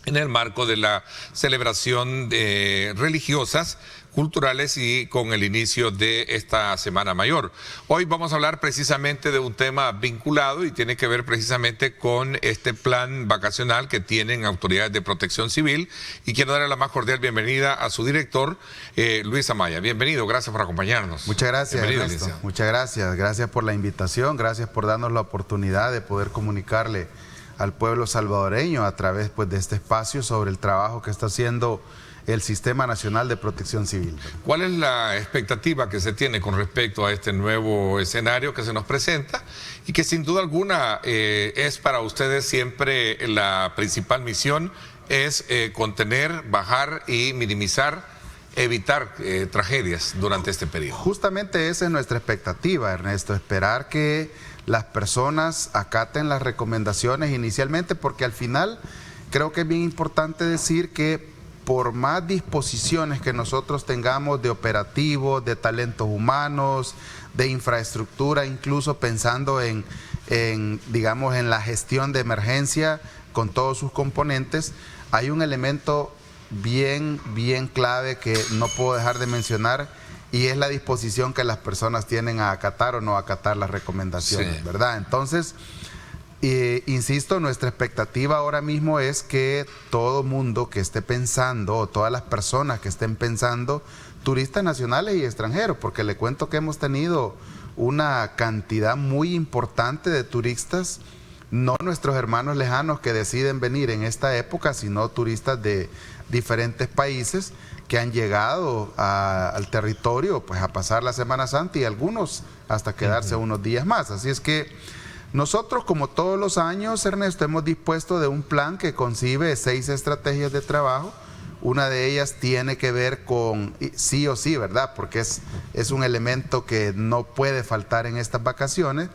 Speaker 2: en el marco de la celebración religiosas, culturales y con el inicio de esta Semana Mayor. Hoy vamos a hablar precisamente de un tema vinculado y tiene que ver precisamente con este plan vacacional que tienen autoridades de Protección Civil, y quiero darle la más cordial bienvenida a su director, Luis Amaya. Bienvenido, gracias por acompañarnos.
Speaker 4: Muchas gracias, Ernesto. Muchas gracias. Gracias por la invitación, gracias por darnos la oportunidad de poder comunicarle al pueblo salvadoreño a través de este espacio sobre el trabajo que está haciendo el Sistema Nacional de Protección Civil.
Speaker 2: ¿Cuál es la expectativa que se tiene con respecto a este nuevo escenario que se nos presenta y que sin duda alguna es para ustedes siempre la principal misión, es contener, bajar y minimizar, evitar tragedias durante este periodo?
Speaker 4: Justamente esa es nuestra expectativa, Ernesto, esperar que las personas acaten las recomendaciones inicialmente, porque al final creo que es bien importante decir que por más disposiciones que nosotros tengamos de operativos, de talentos humanos, de infraestructura, incluso pensando en digamos, en la gestión de emergencia con todos sus componentes, hay un elemento bien clave que no puedo dejar de mencionar, y es la disposición que las personas tienen a acatar o no acatar las recomendaciones, sí, ¿verdad? Entonces, insisto, nuestra expectativa ahora mismo es que todo mundo que esté pensando, o todas las personas que estén pensando, turistas nacionales y extranjeros, porque le cuento que hemos tenido una cantidad muy importante de turistas, no nuestros hermanos lejanos que deciden venir en esta época, sino turistas de diferentes países que han llegado al territorio pues a pasar la Semana Santa, y algunos hasta quedarse unos días más. Así es que nosotros, como todos los años, Ernesto, hemos dispuesto de un plan que concibe 6 estrategias de trabajo. Una de ellas tiene que ver con sí o sí, ¿verdad? Porque es un elemento que no puede faltar en estas vacaciones,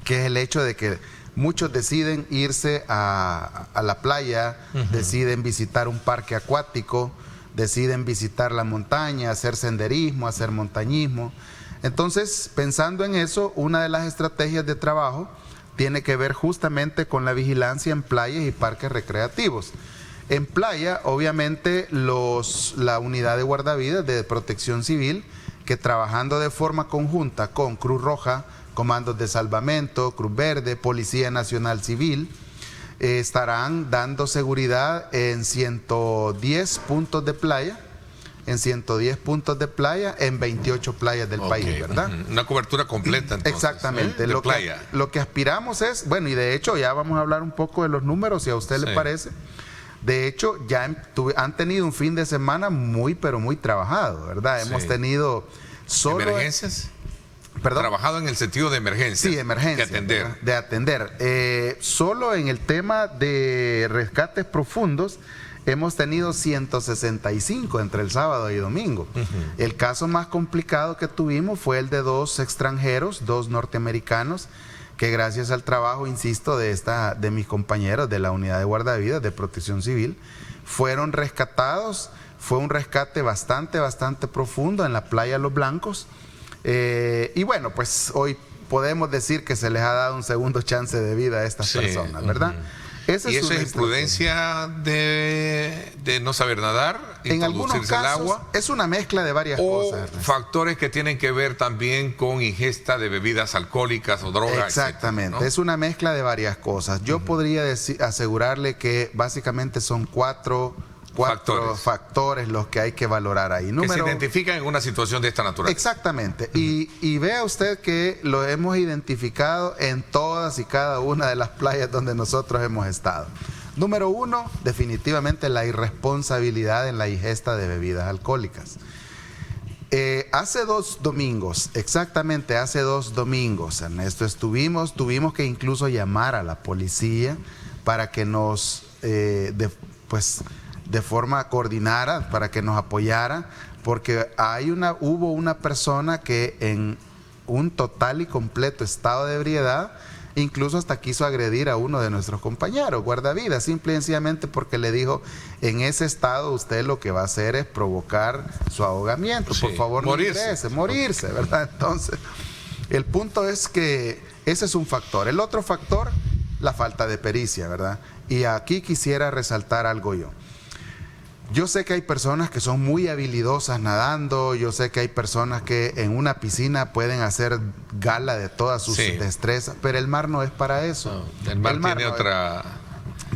Speaker 4: que es el hecho de que muchos deciden irse a la playa, deciden visitar un parque acuático, deciden visitar la montaña, hacer senderismo, hacer montañismo. Entonces, pensando en eso, una de las estrategias de trabajo tiene que ver justamente con la vigilancia en playas y parques recreativos. En playa, obviamente, la unidad de guardavidas de Protección Civil, que trabajando de forma conjunta con Cruz Roja, comandos de salvamento, Cruz Verde, Policía Nacional Civil, estarán dando seguridad en 110 puntos de playa, en 28 playas del país, ¿verdad?
Speaker 2: Una cobertura completa, entonces.
Speaker 4: Exactamente. Lo que aspiramos es, bueno, y de hecho ya vamos a hablar un poco de los números, si a usted le parece. De hecho, ya han tenido un fin de semana pero muy trabajado, ¿verdad? Hemos tenido solo...
Speaker 2: ¿Emergencias?
Speaker 4: ¿Perdón?
Speaker 2: Trabajado en el sentido de emergencias.
Speaker 4: Sí, emergencias. De atender. Solo en el tema de rescates profundos hemos tenido 165 entre el sábado y domingo. El caso más complicado que tuvimos fue el de 2 extranjeros, 2 norteamericanos, que gracias al trabajo, insisto, de mis compañeros de la unidad de guardavidas de Protección Civil, fueron rescatados. Fue un rescate bastante profundo en la playa Los Blancos. Y bueno, pues hoy podemos decir que se les ha dado un segundo chance de vida a estas personas, ¿verdad?
Speaker 2: ¿Y eso es imprudencia de no saber nadar?
Speaker 4: En algunos casos es una mezcla de varias cosas. Factores
Speaker 2: que tienen que ver también con ingesta de bebidas alcohólicas o drogas.
Speaker 4: Exactamente, etcétera, ¿no? Es una mezcla de varias cosas. Yo podría asegurarle que básicamente son cuatro factores los que hay que valorar ahí.
Speaker 2: Que se identifican en una situación de esta naturaleza.
Speaker 4: Exactamente. Y vea usted que lo hemos identificado en todas y cada una de las playas donde nosotros hemos estado. Número 1, definitivamente la irresponsabilidad en la ingesta de bebidas alcohólicas. Hace 2 domingos, exactamente hace 2 domingos, Ernesto, tuvimos que incluso llamar a la policía para que nos, de forma coordinada, para que nos apoyara, porque hubo una persona que en un total y completo estado de ebriedad, incluso hasta quiso agredir a uno de nuestros compañeros guardavidas, simple y sencillamente porque le dijo: en ese estado usted lo que va a hacer es provocar su ahogamiento, por favor no ingrese, morirse, ¿verdad? Entonces, el punto es que ese es un factor. El otro factor, la falta de pericia, ¿verdad? Y aquí quisiera resaltar algo yo. Yo sé que hay personas que son muy habilidosas nadando, yo sé que hay personas que en una piscina pueden hacer gala de todas sus destrezas, pero el mar no es para eso.
Speaker 2: No, el mar tiene otra...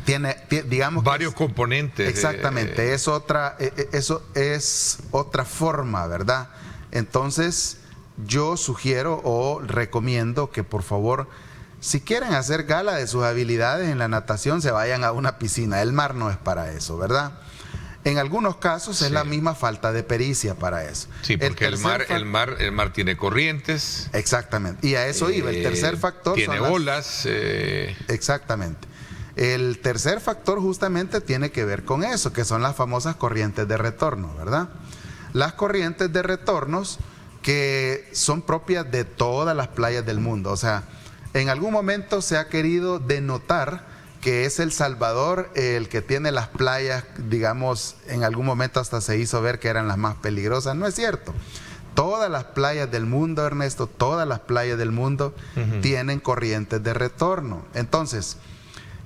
Speaker 4: Tiene, digamos,
Speaker 2: varios componentes.
Speaker 4: Exactamente, eso es otra forma, ¿verdad? Entonces, yo sugiero o recomiendo que por favor, si quieren hacer gala de sus habilidades en la natación, se vayan a una piscina. El mar no es para eso, ¿verdad? En algunos casos es la misma falta de pericia para eso.
Speaker 2: Sí, porque el mar tiene corrientes.
Speaker 4: Exactamente. Y a eso iba. El tercer factor
Speaker 2: tiene olas.
Speaker 4: Exactamente. El tercer factor justamente tiene que ver con eso, que son las famosas corrientes de retorno, ¿verdad? Las corrientes de retornos que son propias de todas las playas del mundo. O sea, en algún momento se ha querido denotar que es El Salvador el que tiene las playas, digamos, en algún momento hasta se hizo ver que eran las más peligrosas. No es cierto. Todas las playas del mundo, Ernesto, todas las playas del mundo tienen corrientes de retorno. Entonces,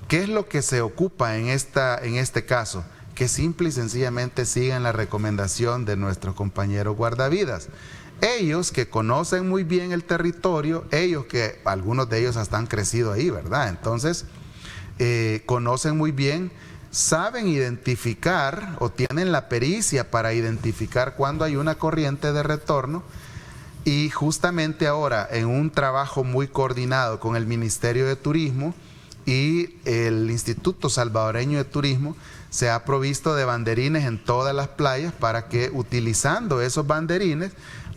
Speaker 4: ¿qué es lo que se ocupa en este caso? Que simple y sencillamente sigan la recomendación de nuestros compañeros guardavidas. Ellos que conocen muy bien el territorio, ellos que algunos de ellos hasta han crecido ahí, ¿verdad? Entonces, conocen muy bien, saben identificar o tienen la pericia para identificar cuando hay una corriente de retorno. Y justamente ahora, en un trabajo muy coordinado con el Ministerio de Turismo y el Instituto Salvadoreño de Turismo, se ha provisto de banderines en todas las playas para que, utilizando esos banderines,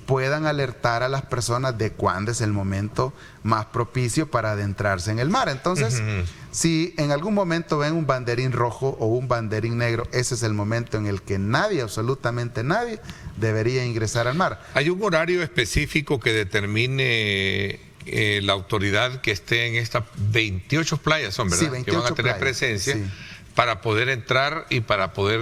Speaker 4: puedan alertar a las personas de cuándo es el momento más propicio para adentrarse en el mar. Entonces, si en algún momento ven un banderín rojo o un banderín negro, ese es el momento en el que nadie, absolutamente nadie, debería ingresar al mar.
Speaker 2: ¿Hay un horario específico que determine la autoridad que esté en estas 28 playas, son, ¿verdad?
Speaker 4: Sí, 28
Speaker 2: que van a tener
Speaker 4: playas,
Speaker 2: presencia.
Speaker 4: Sí.
Speaker 2: Para poder entrar y para poder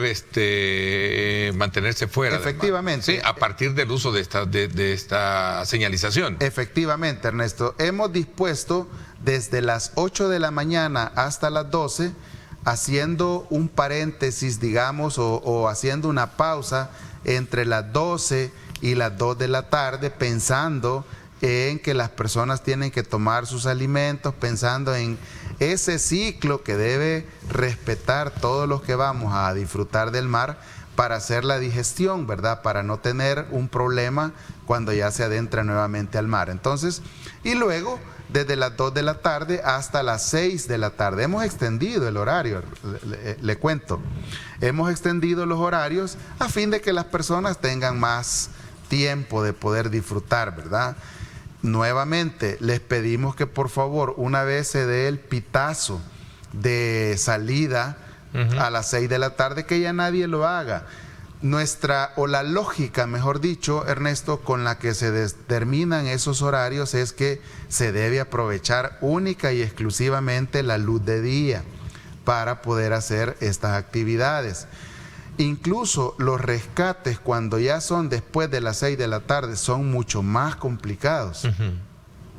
Speaker 2: mantenerse fuera.
Speaker 4: Efectivamente.
Speaker 2: Sí, a partir del uso de esta señalización.
Speaker 4: Efectivamente, Ernesto. Hemos dispuesto desde las 8 de la mañana hasta las 12, haciendo un paréntesis, digamos, o haciendo una pausa entre las 12 y las 2 de la tarde, pensando en que las personas tienen que tomar sus alimentos, pensando en ese ciclo que debe respetar todos los que vamos a disfrutar del mar para hacer la digestión, ¿verdad? Para no tener un problema cuando ya se adentra nuevamente al mar. Entonces, y luego, desde las 2 de la tarde hasta las 6 de la tarde. Hemos extendido el horario, le cuento. Hemos extendido los horarios a fin de que las personas tengan más tiempo de poder disfrutar, ¿verdad? Nuevamente, les pedimos que por favor, una vez se dé el pitazo de salida a las 6 de la tarde, que ya nadie lo haga. La lógica, mejor dicho, Ernesto, con la que se determinan esos horarios es que se debe aprovechar única y exclusivamente la luz de día para poder hacer estas actividades. Incluso los rescates, cuando ya son después de las 6 de la tarde, son mucho más complicados.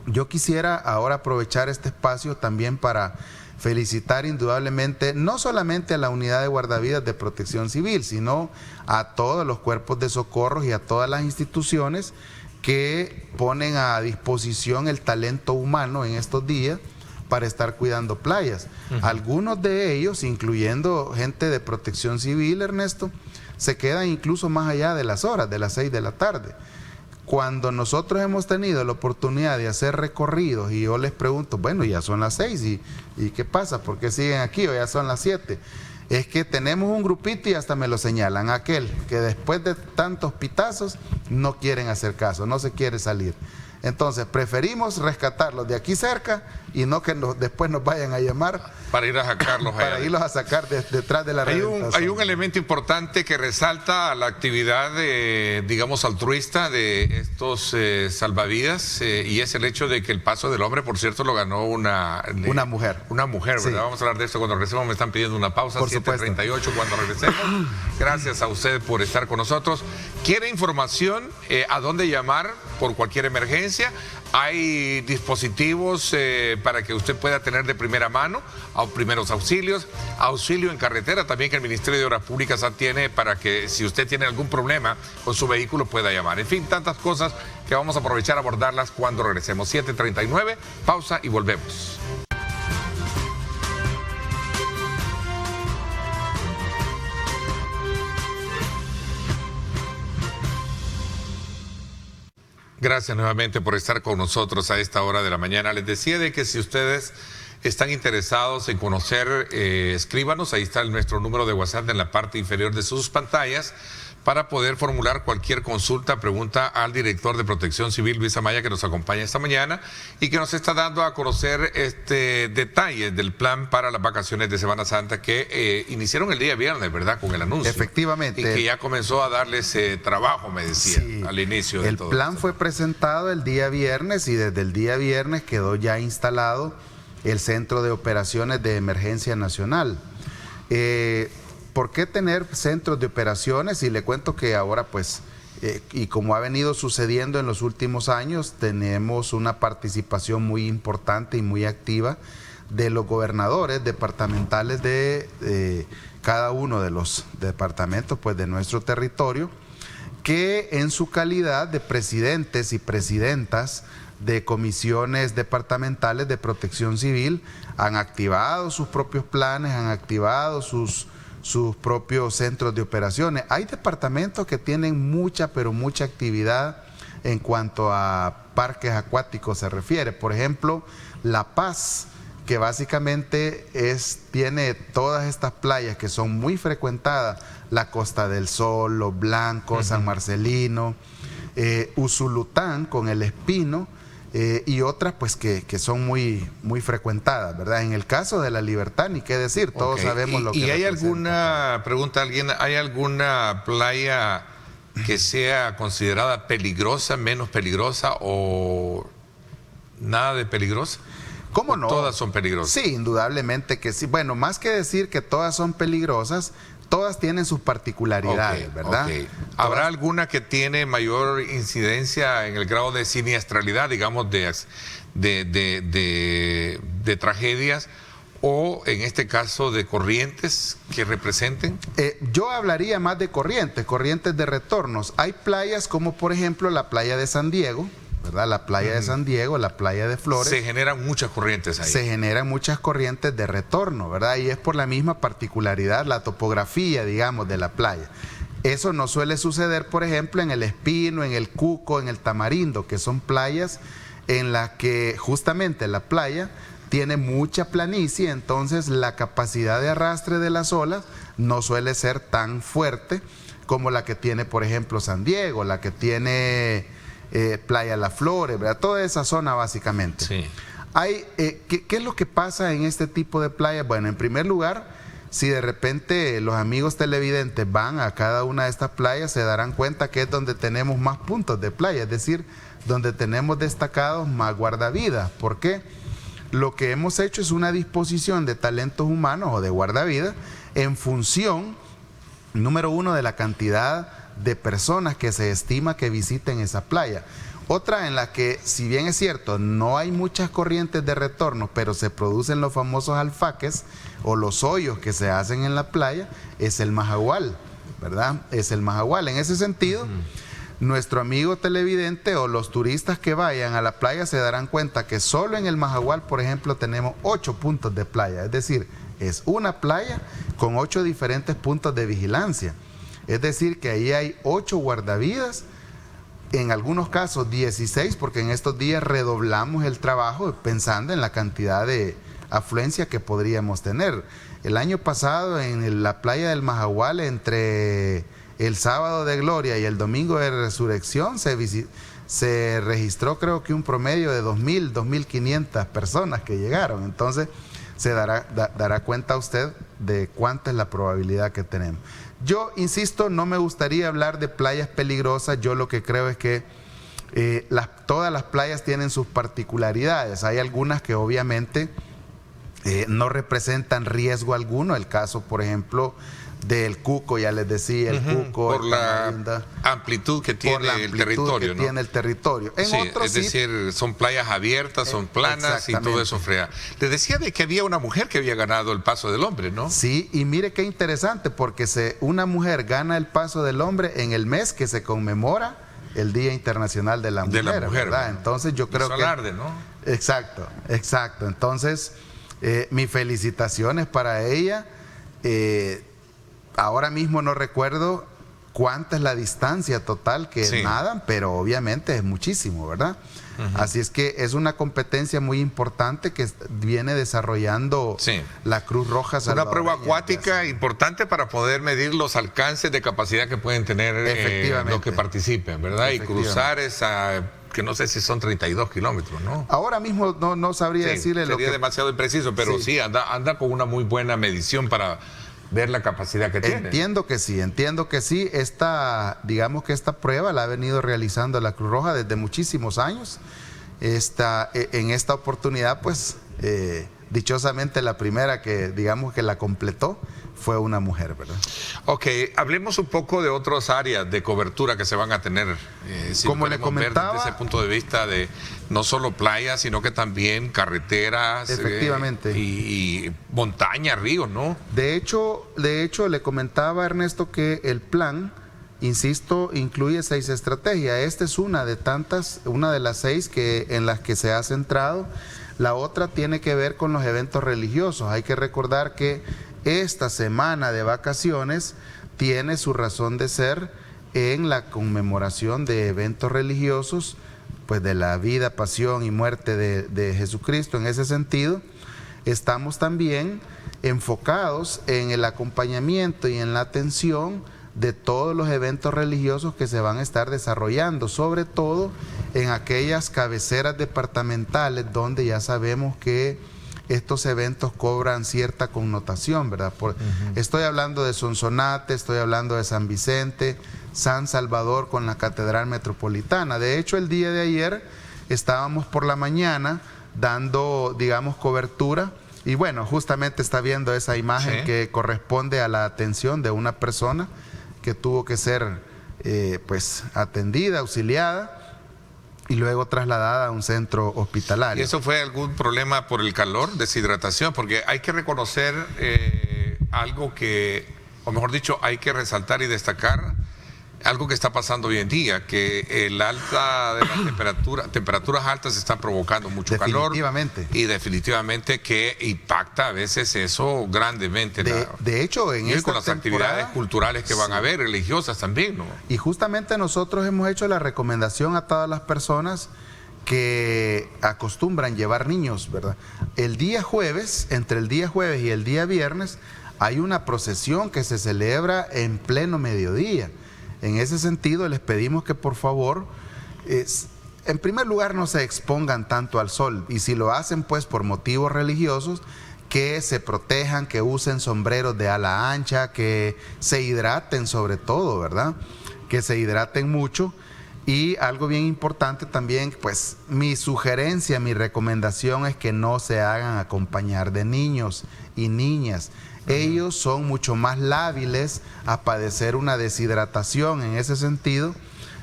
Speaker 4: Yo quisiera ahora aprovechar este espacio también para felicitar indudablemente no solamente a la unidad de guardavidas de Protección Civil, sino a todos los cuerpos de socorros y a todas las instituciones que ponen a disposición el talento humano en estos días para estar cuidando playas. Algunos de ellos, incluyendo gente de Protección Civil, Ernesto, se quedan incluso más allá de las horas, de las 6 de la tarde. Cuando nosotros hemos tenido la oportunidad de hacer recorridos y yo les pregunto, bueno, ya son las 6 ¿y qué pasa? ¿Por qué siguen aquí o ya son las 7? Es que tenemos un grupito y hasta me lo señalan, aquel que después de tantos pitazos no quieren hacer caso, no se quiere salir. Entonces preferimos rescatarlos de aquí cerca y no que después nos vayan a llamar
Speaker 2: para ir a sacarlos
Speaker 4: para irlos a sacar detrás de la rehabilitación.
Speaker 2: Hay un elemento importante que resalta la actividad digamos altruista de estos salvavidas y es el hecho de que el paso del hombre, por cierto, lo ganó una
Speaker 4: mujer.
Speaker 2: Una mujer, ¿verdad? Sí. Vamos a hablar de esto cuando regresemos. Me están pidiendo una pausa, 7:38 cuando regresemos. Gracias a usted por estar con nosotros. ¿Quiere información? ¿A dónde llamar por cualquier emergencia? Hay dispositivos para que usted pueda tener de primera mano, primeros auxilios, auxilio en carretera también que el Ministerio de Obras Públicas tiene para que si usted tiene algún problema con su vehículo pueda llamar. En fin, tantas cosas que vamos a aprovechar a abordarlas cuando regresemos. 7:39, pausa y volvemos. Gracias nuevamente por estar con nosotros a esta hora de la mañana. Les decía de que si ustedes están interesados en conocer, escríbanos, ahí está nuestro número de WhatsApp en la parte inferior de sus pantallas, para poder formular cualquier consulta, pregunta al director de Protección Civil, Luis Amaya, que nos acompaña esta mañana y que nos está dando a conocer detalles del plan para las vacaciones de Semana Santa que iniciaron el día viernes, ¿verdad? Con el anuncio.
Speaker 4: Efectivamente.
Speaker 2: Y que ya comenzó a darles trabajo, me decía,
Speaker 4: sí,
Speaker 2: al inicio de todo.
Speaker 4: El plan fue presentado el día viernes y desde el día viernes quedó ya instalado el Centro de Operaciones de Emergencia Nacional. ¿Por qué tener centros de operaciones? Y le cuento que ahora pues, y como ha venido sucediendo en los últimos años, tenemos una participación muy importante y muy activa de los gobernadores departamentales de cada uno de los departamentos pues, de nuestro territorio, que en su calidad de presidentes y presidentas de comisiones departamentales de protección civil han activado sus propios planes, han activado sus propios centros de operaciones. Hay departamentos que tienen mucha, pero mucha actividad en cuanto a parques acuáticos se refiere. Por ejemplo, La Paz, que básicamente tiene todas estas playas que son muy frecuentadas, la Costa del Sol, Los Blancos, San Marcelino, Usulután con El Espino, y otras pues que son muy frecuentadas, ¿verdad? En el caso de La Libertad, ni qué decir, todos sabemos lo que
Speaker 2: ¿Y hay
Speaker 4: representa.
Speaker 2: alguna, pregunta alguien, hay alguna playa que sea considerada peligrosa, menos peligrosa o nada de peligrosa?
Speaker 4: ¿Cómo no?
Speaker 2: Todas son peligrosas.
Speaker 4: Sí, indudablemente que sí. Bueno, más que decir que todas son peligrosas, todas tienen sus particularidades, ¿verdad?
Speaker 2: ¿Habrá alguna que tiene mayor incidencia en el grado de siniestralidad, digamos, de tragedias, o en este caso de corrientes que representen?
Speaker 4: Yo hablaría más de corrientes de retornos. Hay playas como por ejemplo la playa de San Diego, ¿verdad? La playa de San Diego, la playa de Flores.
Speaker 2: Se generan muchas corrientes ahí.
Speaker 4: Se generan muchas corrientes de retorno, ¿verdad? Y es por la misma particularidad, la topografía, digamos, de la playa. Eso no suele suceder, por ejemplo, en El Espino, en El Cuco, en El Tamarindo, que son playas en las que justamente la playa tiene mucha planicie, entonces la capacidad de arrastre de las olas no suele ser tan fuerte como la que tiene, por ejemplo, San Diego, la que tiene Playa Las Flores, ¿verdad? Toda esa zona básicamente.
Speaker 2: Sí.
Speaker 4: ¿Qué es lo que pasa en este tipo de playas? Bueno, en primer lugar, si de repente los amigos televidentes van a cada una de estas playas, se darán cuenta que es donde tenemos más puntos de playa, es decir, donde tenemos destacados más guardavidas. ¿Por qué? Lo que hemos hecho es una disposición de talentos humanos o de guardavidas en función, número uno, de la cantidad de personas que se estima que visiten esa playa. Otra en la que, si bien es cierto, no hay muchas corrientes de retorno, pero se producen los famosos alfaques o los hoyos que se hacen en la playa, es el Majagual, ¿verdad? Es el Majagual. En ese sentido, nuestro amigo televidente o los turistas que vayan a la playa se darán cuenta que solo en el Majagual, por ejemplo, tenemos 8 puntos de playa, es decir, es una playa con 8 diferentes puntos de vigilancia. Es decir, que ahí hay 8 guardavidas, en algunos casos 16, porque en estos días redoblamos el trabajo pensando en la cantidad de afluencia que podríamos tener. El año pasado en la playa del Majagual, entre el sábado de Gloria y el domingo de Resurrección, se registró creo que un promedio de 2.000, 2.500 personas que llegaron. Entonces se dará cuenta usted de cuánta es la probabilidad que tenemos. Yo insisto, no me gustaría hablar de playas peligrosas. Yo lo que creo es que todas las playas tienen sus particularidades. Hay algunas que obviamente no representan riesgo alguno. El caso, por ejemplo, del Cuco, ya les decía, el Cuco.
Speaker 2: Por la amplitud que tiene el territorio, ¿no?
Speaker 4: Tiene el territorio.
Speaker 2: Sí, es decir, son playas abiertas, son planas y todo eso frea. Les decía de que había una mujer que había ganado el Paso del Hombre, ¿no?
Speaker 4: Sí, y mire qué interesante, porque una mujer gana el Paso del Hombre en el mes que se conmemora el Día Internacional de la Mujer, ¿verdad? Entonces yo creo que...
Speaker 2: alarde, ¿no?
Speaker 4: Exacto. Entonces, mis felicitaciones para ella. Ahora mismo no recuerdo cuánta es la distancia total que nadan, pero obviamente es muchísimo, ¿verdad? Así es que es una competencia muy importante que viene desarrollando la Cruz Roja
Speaker 2: salvadoreña. Una prueba acuática importante para poder medir los alcances de capacidad que pueden tener los que participen, ¿verdad? Y cruzar esa, que no sé si son 32 kilómetros, ¿no?
Speaker 4: Ahora mismo no sabría decirle lo que...
Speaker 2: Sería demasiado impreciso, pero sí, anda con una muy buena medición para ver la capacidad que tiene.
Speaker 4: Entiendo que sí. Digamos que esta prueba la ha venido realizando la Cruz Roja desde muchísimos años. En esta oportunidad, pues, dichosamente la primera que, digamos, que la completó fue una mujer, ¿verdad?
Speaker 2: Ok, hablemos un poco de otras áreas de cobertura que se van a tener.
Speaker 4: Como le comentaba,
Speaker 2: desde ese punto de vista de no solo playas, sino que también carreteras.
Speaker 4: Efectivamente.
Speaker 2: Y montañas, ríos, ¿no?
Speaker 4: De hecho, le comentaba a Ernesto que el plan, insisto, incluye 6 estrategias. Esta es una de las 6 en las que se ha centrado. La otra tiene que ver con los eventos religiosos. Hay que recordar que esta semana de vacaciones tiene su razón de ser en la conmemoración de eventos religiosos, pues de la vida, pasión y muerte de Jesucristo. En ese sentido, estamos también enfocados en el acompañamiento y en la atención de todos los eventos religiosos que se van a estar desarrollando, sobre todo en aquellas cabeceras departamentales donde ya sabemos que estos eventos cobran cierta connotación, ¿verdad? Estoy hablando de Sonsonate, estoy hablando de San Vicente, San Salvador con la Catedral Metropolitana. De hecho, el día de ayer estábamos por la mañana dando, digamos, cobertura. Y bueno, justamente está viendo esa imagen que corresponde a la atención de una persona que tuvo que ser pues atendida, auxiliada y luego trasladada a un centro hospitalario.
Speaker 2: ¿Y eso fue algún problema por el calor, deshidratación? Porque hay que reconocer algo que, o mejor dicho, hay que resaltar y destacar algo que está pasando hoy en día, que el alta de las temperaturas altas están provocando mucho calor. Y definitivamente que impacta a veces eso grandemente.
Speaker 4: De hecho,
Speaker 2: con las actividades culturales que van a haber, religiosas también, ¿no?
Speaker 4: Y justamente nosotros hemos hecho la recomendación a todas las personas que acostumbran llevar niños, ¿verdad? El día jueves, entre el día jueves y el día viernes, hay una procesión que se celebra en pleno mediodía. En ese sentido, les pedimos que por favor, en primer lugar, no se expongan tanto al sol, y si lo hacen pues por motivos religiosos, que se protejan, que usen sombreros de ala ancha, que se hidraten sobre todo, ¿verdad? Que se hidraten mucho. Y algo bien importante también, pues mi sugerencia, mi recomendación es que no se hagan acompañar de niños y niñas. Ellos son mucho más lábiles a padecer una deshidratación. En ese sentido,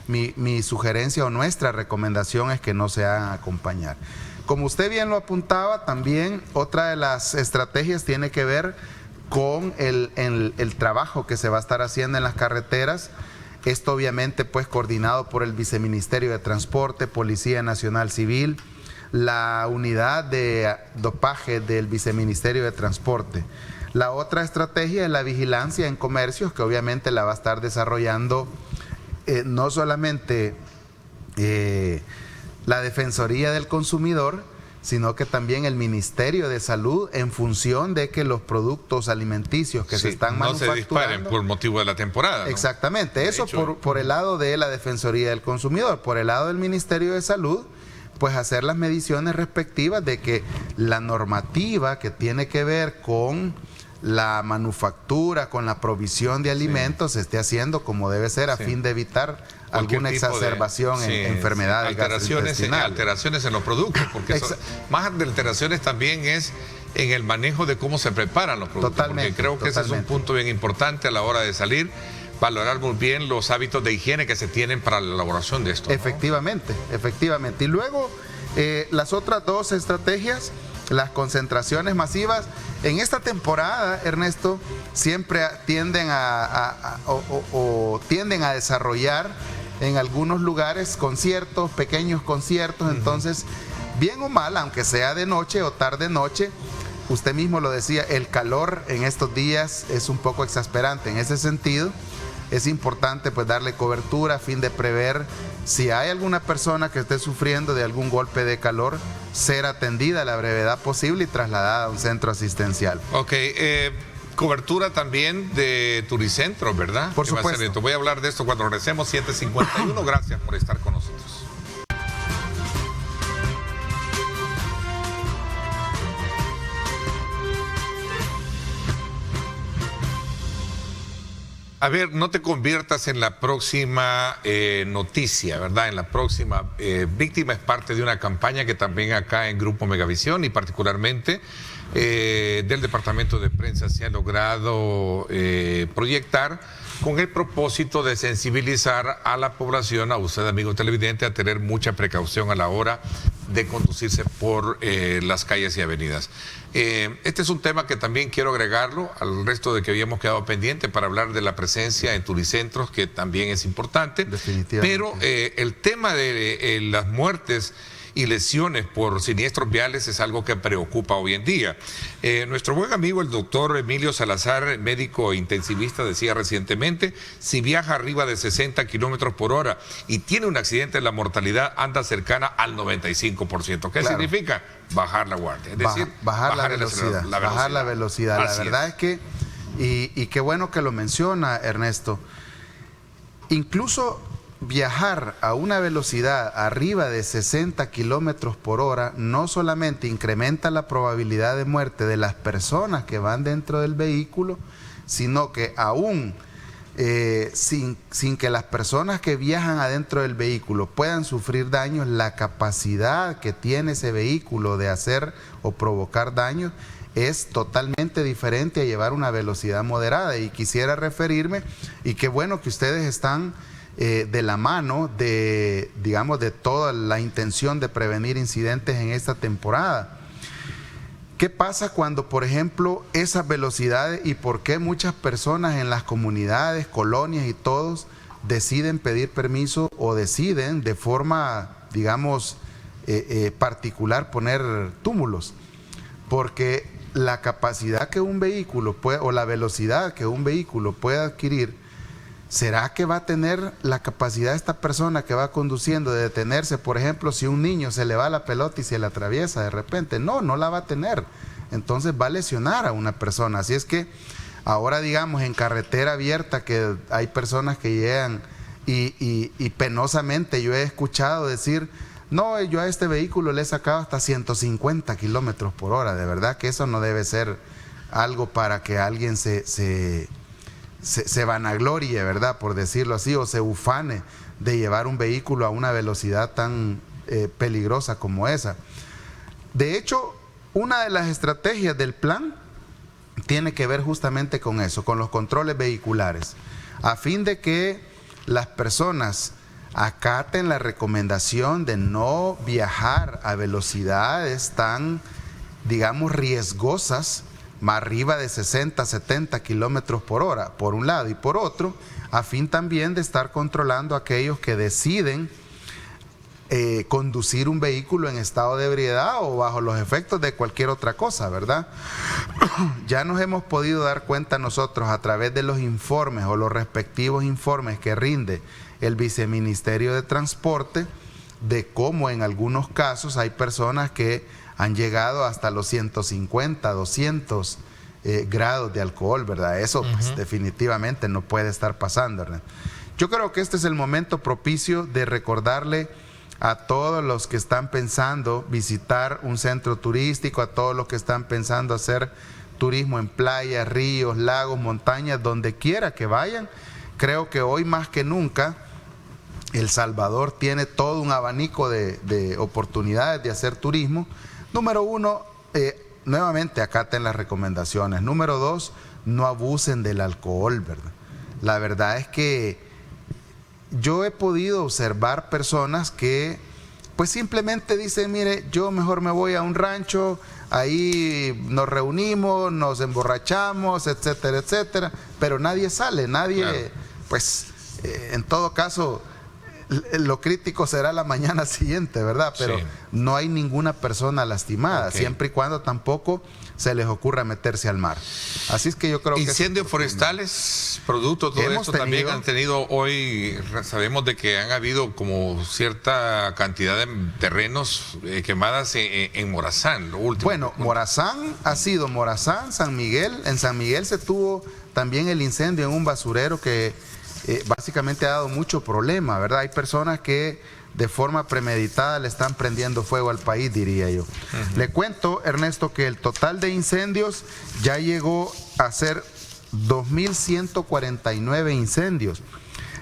Speaker 4: mi sugerencia o nuestra recomendación es que no se hagan acompañar. Como usted bien lo apuntaba, también otra de las estrategias tiene que ver con el trabajo que se va a estar haciendo en las carreteras. Esto obviamente pues coordinado por el Viceministerio de Transporte, Policía Nacional Civil, la unidad de dopaje del Viceministerio de Transporte. La otra estrategia es la vigilancia en comercios, que obviamente la va a estar desarrollando no solamente la Defensoría del Consumidor, sino que también el Ministerio de Salud, en función de que los productos alimenticios que se están manufacturando
Speaker 2: no se disparen por motivo de la temporada, ¿no?
Speaker 4: Exactamente, eso por el lado de la Defensoría del Consumidor. Por el lado del Ministerio de Salud, pues hacer las mediciones respectivas de que la normativa que tiene que ver con la manufactura, con la provisión de alimentos, se esté haciendo como debe ser a fin de evitar alguna exacerbación en enfermedades gastrointestinales.
Speaker 2: Alteraciones en los productos, porque más de alteraciones también es en el manejo de cómo se preparan los productos. Porque creo que ese es un punto bien importante a la hora de salir, valorar muy bien los hábitos de higiene que se tienen para la elaboración de esto, ¿no?
Speaker 4: Efectivamente. Y luego, las otras dos estrategias, las concentraciones masivas. En esta temporada, Ernesto, siempre tienden a desarrollar en algunos lugares conciertos, pequeños conciertos. Entonces, bien o mal, aunque sea de noche o tarde noche, usted mismo lo decía, el calor en estos días es un poco exasperante. En ese sentido, es importante pues darle cobertura a fin de prever si hay alguna persona que esté sufriendo de algún golpe de calor, ser atendida a la brevedad posible y trasladada a un centro asistencial.
Speaker 2: Ok, cobertura también de Turicentro, ¿verdad?
Speaker 4: Por supuesto.
Speaker 2: Voy a hablar de esto cuando regresemos, 7:51. Gracias por estar con nosotros. A ver, no te conviertas en la próxima noticia, ¿verdad? En la próxima víctima. Es parte de una campaña que también acá en Grupo Megavisión y particularmente del Departamento de Prensa se ha logrado proyectar con el propósito de sensibilizar a la población, a usted, amigo televidente, a tener mucha precaución a la hora de conducirse por las calles y avenidas. Este es un tema que también quiero agregarlo al resto de que habíamos quedado pendiente para hablar de la presencia en turicentros, que también es importante.
Speaker 4: Definitivamente.
Speaker 2: Pero el tema de las muertes y lesiones por siniestros viales es algo que preocupa hoy en día. Nuestro buen amigo el doctor Emilio Salazar, médico intensivista, decía recientemente, si viaja arriba de 60 kilómetros por hora y tiene un accidente, la mortalidad anda cercana al 95%. ¿Qué significa? Bajar la guardia, es decir,
Speaker 4: bajar la velocidad. Bajar la velocidad. La verdad es que, y qué bueno que lo menciona Ernesto, incluso viajar a una velocidad arriba de 60 kilómetros por hora no solamente incrementa la probabilidad de muerte de las personas que van dentro del vehículo, sino que aún sin que las personas que viajan adentro del vehículo puedan sufrir daños, la capacidad que tiene ese vehículo de hacer o provocar daños es totalmente diferente a llevar una velocidad moderada. Y quisiera referirme, y qué bueno que ustedes están de la mano de, digamos, de toda la intención de prevenir incidentes en esta temporada. ¿Qué pasa cuando, por ejemplo, esas velocidades y por qué muchas personas en las comunidades, colonias y todos deciden pedir permiso o deciden de forma, digamos, particular poner túmulos? Porque la capacidad que un vehículo puede, o la velocidad que un vehículo puede adquirir, ¿será que va a tener la capacidad esta persona que va conduciendo de detenerse? Por ejemplo, si un niño se le va la pelota y se le atraviesa de repente, no la va a tener. Entonces va a lesionar a una persona. Así es que ahora, digamos, en carretera abierta, que hay personas que llegan y penosamente yo he escuchado decir, no, yo a este vehículo le he sacado hasta 150 kilómetros por hora. De verdad que eso no debe ser algo para que alguien se vanaglorie, ¿verdad?, por decirlo así, o se ufane de llevar un vehículo a una velocidad tan peligrosa como esa. De hecho, una de las estrategias del plan tiene que ver justamente con eso, con los controles vehiculares, a fin de que las personas acaten la recomendación de no viajar a velocidades tan, digamos, riesgosas, más arriba de 60, 70 kilómetros por hora, por un lado, y por otro, a fin también de estar controlando a aquellos que deciden conducir un vehículo en estado de ebriedad o bajo los efectos de cualquier otra cosa, ¿verdad? Ya nos hemos podido dar cuenta nosotros a través de los informes o los respectivos informes que rinde el Viceministerio de Transporte, de cómo en algunos casos hay personas que han llegado hasta los 150, 200 grados de alcohol, ¿verdad? Eso pues, definitivamente no puede estar pasando, ¿verdad? Yo creo que este es el momento propicio de recordarle a todos los que están pensando visitar un centro turístico, a todos los que están pensando hacer turismo en playas, ríos, lagos, montañas, donde quiera que vayan. Creo que hoy más que nunca El Salvador tiene todo un abanico de oportunidades de hacer turismo. Número uno, nuevamente acaten las recomendaciones. Número dos, no abusen del alcohol, ¿verdad? La verdad es que yo he podido observar personas que pues simplemente dicen, mire, yo mejor me voy a un rancho, ahí nos reunimos, nos emborrachamos, etcétera, etcétera, pero nadie sale, nadie, claro. Pues en todo caso, lo crítico será la mañana siguiente, ¿verdad? Pero
Speaker 2: sí,
Speaker 4: no hay ninguna persona lastimada,
Speaker 2: okay,
Speaker 4: siempre y cuando tampoco se les ocurra meterse al mar. Así es que yo creo que...
Speaker 2: Incendios forestales, producto de todo esto también han tenido hoy, sabemos de que han habido como cierta cantidad de terrenos quemadas en Morazán, lo último.
Speaker 4: Bueno, Morazán ha sido Morazán, San Miguel. En San Miguel se tuvo también el incendio en un basurero que básicamente ha dado mucho problema, ¿verdad? Hay personas que de forma premeditada le están prendiendo fuego al país, diría yo. Le cuento, Ernesto, que el total de incendios ya llegó a ser 2.149 incendios.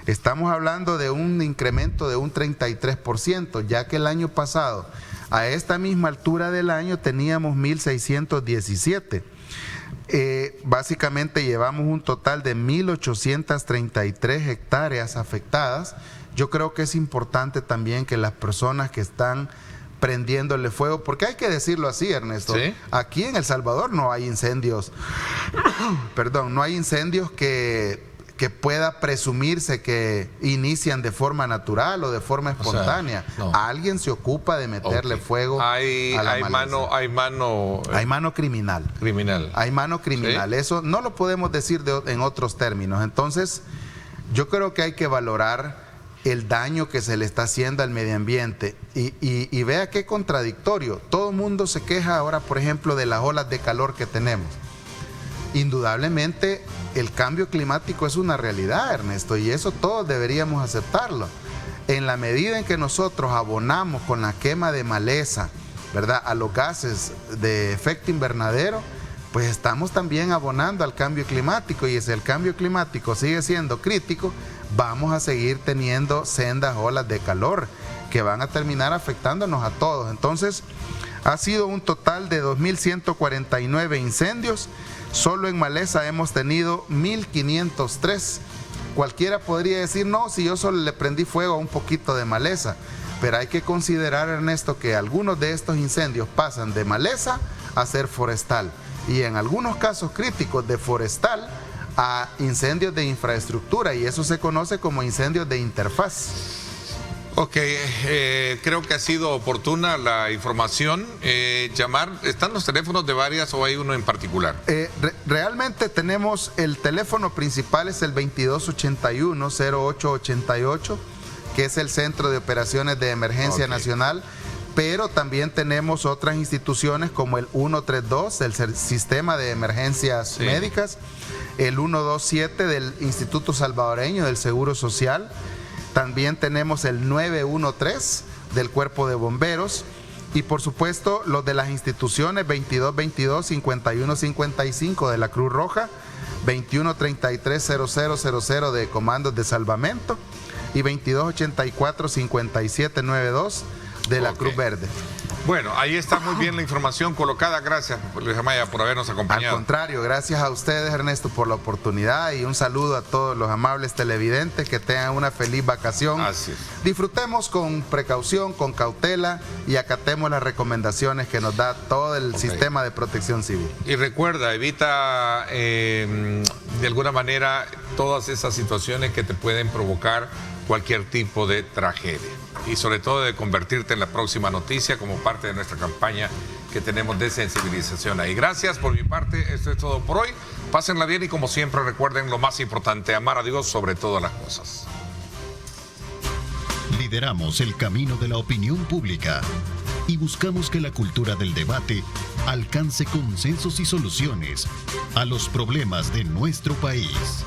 Speaker 4: Estamos hablando de un incremento de un 33%, ya que el año pasado, a esta misma altura del año, teníamos 1.617. Básicamente llevamos un total de 1.833 hectáreas afectadas. Yo creo que es importante también que las personas que están prendiéndole fuego, porque hay que decirlo así, Ernesto,
Speaker 2: ¿sí?
Speaker 4: Aquí en El Salvador no hay incendios, perdón, no hay incendios que pueda presumirse que inician de forma natural o de forma espontánea. O sea, no. Alguien se ocupa de meterle fuego a la maleza. Hay mano criminal. Hay mano criminal. ¿Sí? Eso no lo podemos decir en otros términos. Entonces, yo creo que hay que valorar el daño que se le está haciendo al medio ambiente y vea qué contradictorio. Todo el mundo se queja ahora, por ejemplo, de las olas de calor que tenemos. Indudablemente el cambio climático es una realidad, Ernesto, y eso todos deberíamos aceptarlo. En la medida en que nosotros abonamos con la quema de maleza, ¿verdad?, a los gases de efecto invernadero, pues estamos también abonando al cambio climático, y si el cambio climático sigue siendo crítico, vamos a seguir teniendo sendas olas de calor que van a terminar afectándonos a todos. Entonces, ha sido un total de 2.149 incendios. Solo en maleza hemos tenido 1.503. Cualquiera podría decir, no, si yo solo le prendí fuego a un poquito de maleza. Pero hay que considerar, Ernesto, que algunos de estos incendios pasan de maleza a ser forestal. Y en algunos casos críticos de forestal a incendios de infraestructura. Y eso se conoce como incendios de interfaz.
Speaker 2: Ok, creo que ha sido oportuna la información. Llamar, ¿están los teléfonos de varias o hay uno en particular?
Speaker 4: Realmente tenemos el teléfono principal, es el 2281-0888, que es el Centro de Operaciones de Emergencia Nacional, pero también tenemos otras instituciones como el 132 del Sistema de Emergencias Médicas, el 127 del Instituto Salvadoreño del Seguro Social. También tenemos el 913 del Cuerpo de Bomberos y por supuesto los de las instituciones 2222-5155 de la Cruz Roja, 2133-0000 de Comandos de Salvamento y 2284-5792 de la Cruz Verde.
Speaker 2: Bueno, ahí está muy bien la información colocada. Gracias, Luis Amaya, por habernos acompañado.
Speaker 4: Al contrario, gracias a ustedes, Ernesto, por la oportunidad y un saludo a todos los amables televidentes. Que tengan una feliz vacación.
Speaker 2: Así es.
Speaker 4: Disfrutemos con precaución, con cautela y acatemos las recomendaciones que nos da todo el sistema de protección civil.
Speaker 2: Y recuerda, evita de alguna manera todas esas situaciones que te pueden provocar cualquier tipo de tragedia. Y sobre todo de convertirte en la próxima noticia como parte de nuestra campaña que tenemos de sensibilización ahí. Gracias por mi parte, esto es todo por hoy. Pásenla bien y como siempre recuerden lo más importante, amar a Dios sobre todas las cosas.
Speaker 1: Lideramos el camino de la opinión pública y buscamos que la cultura del debate alcance consensos y soluciones a los problemas de nuestro país.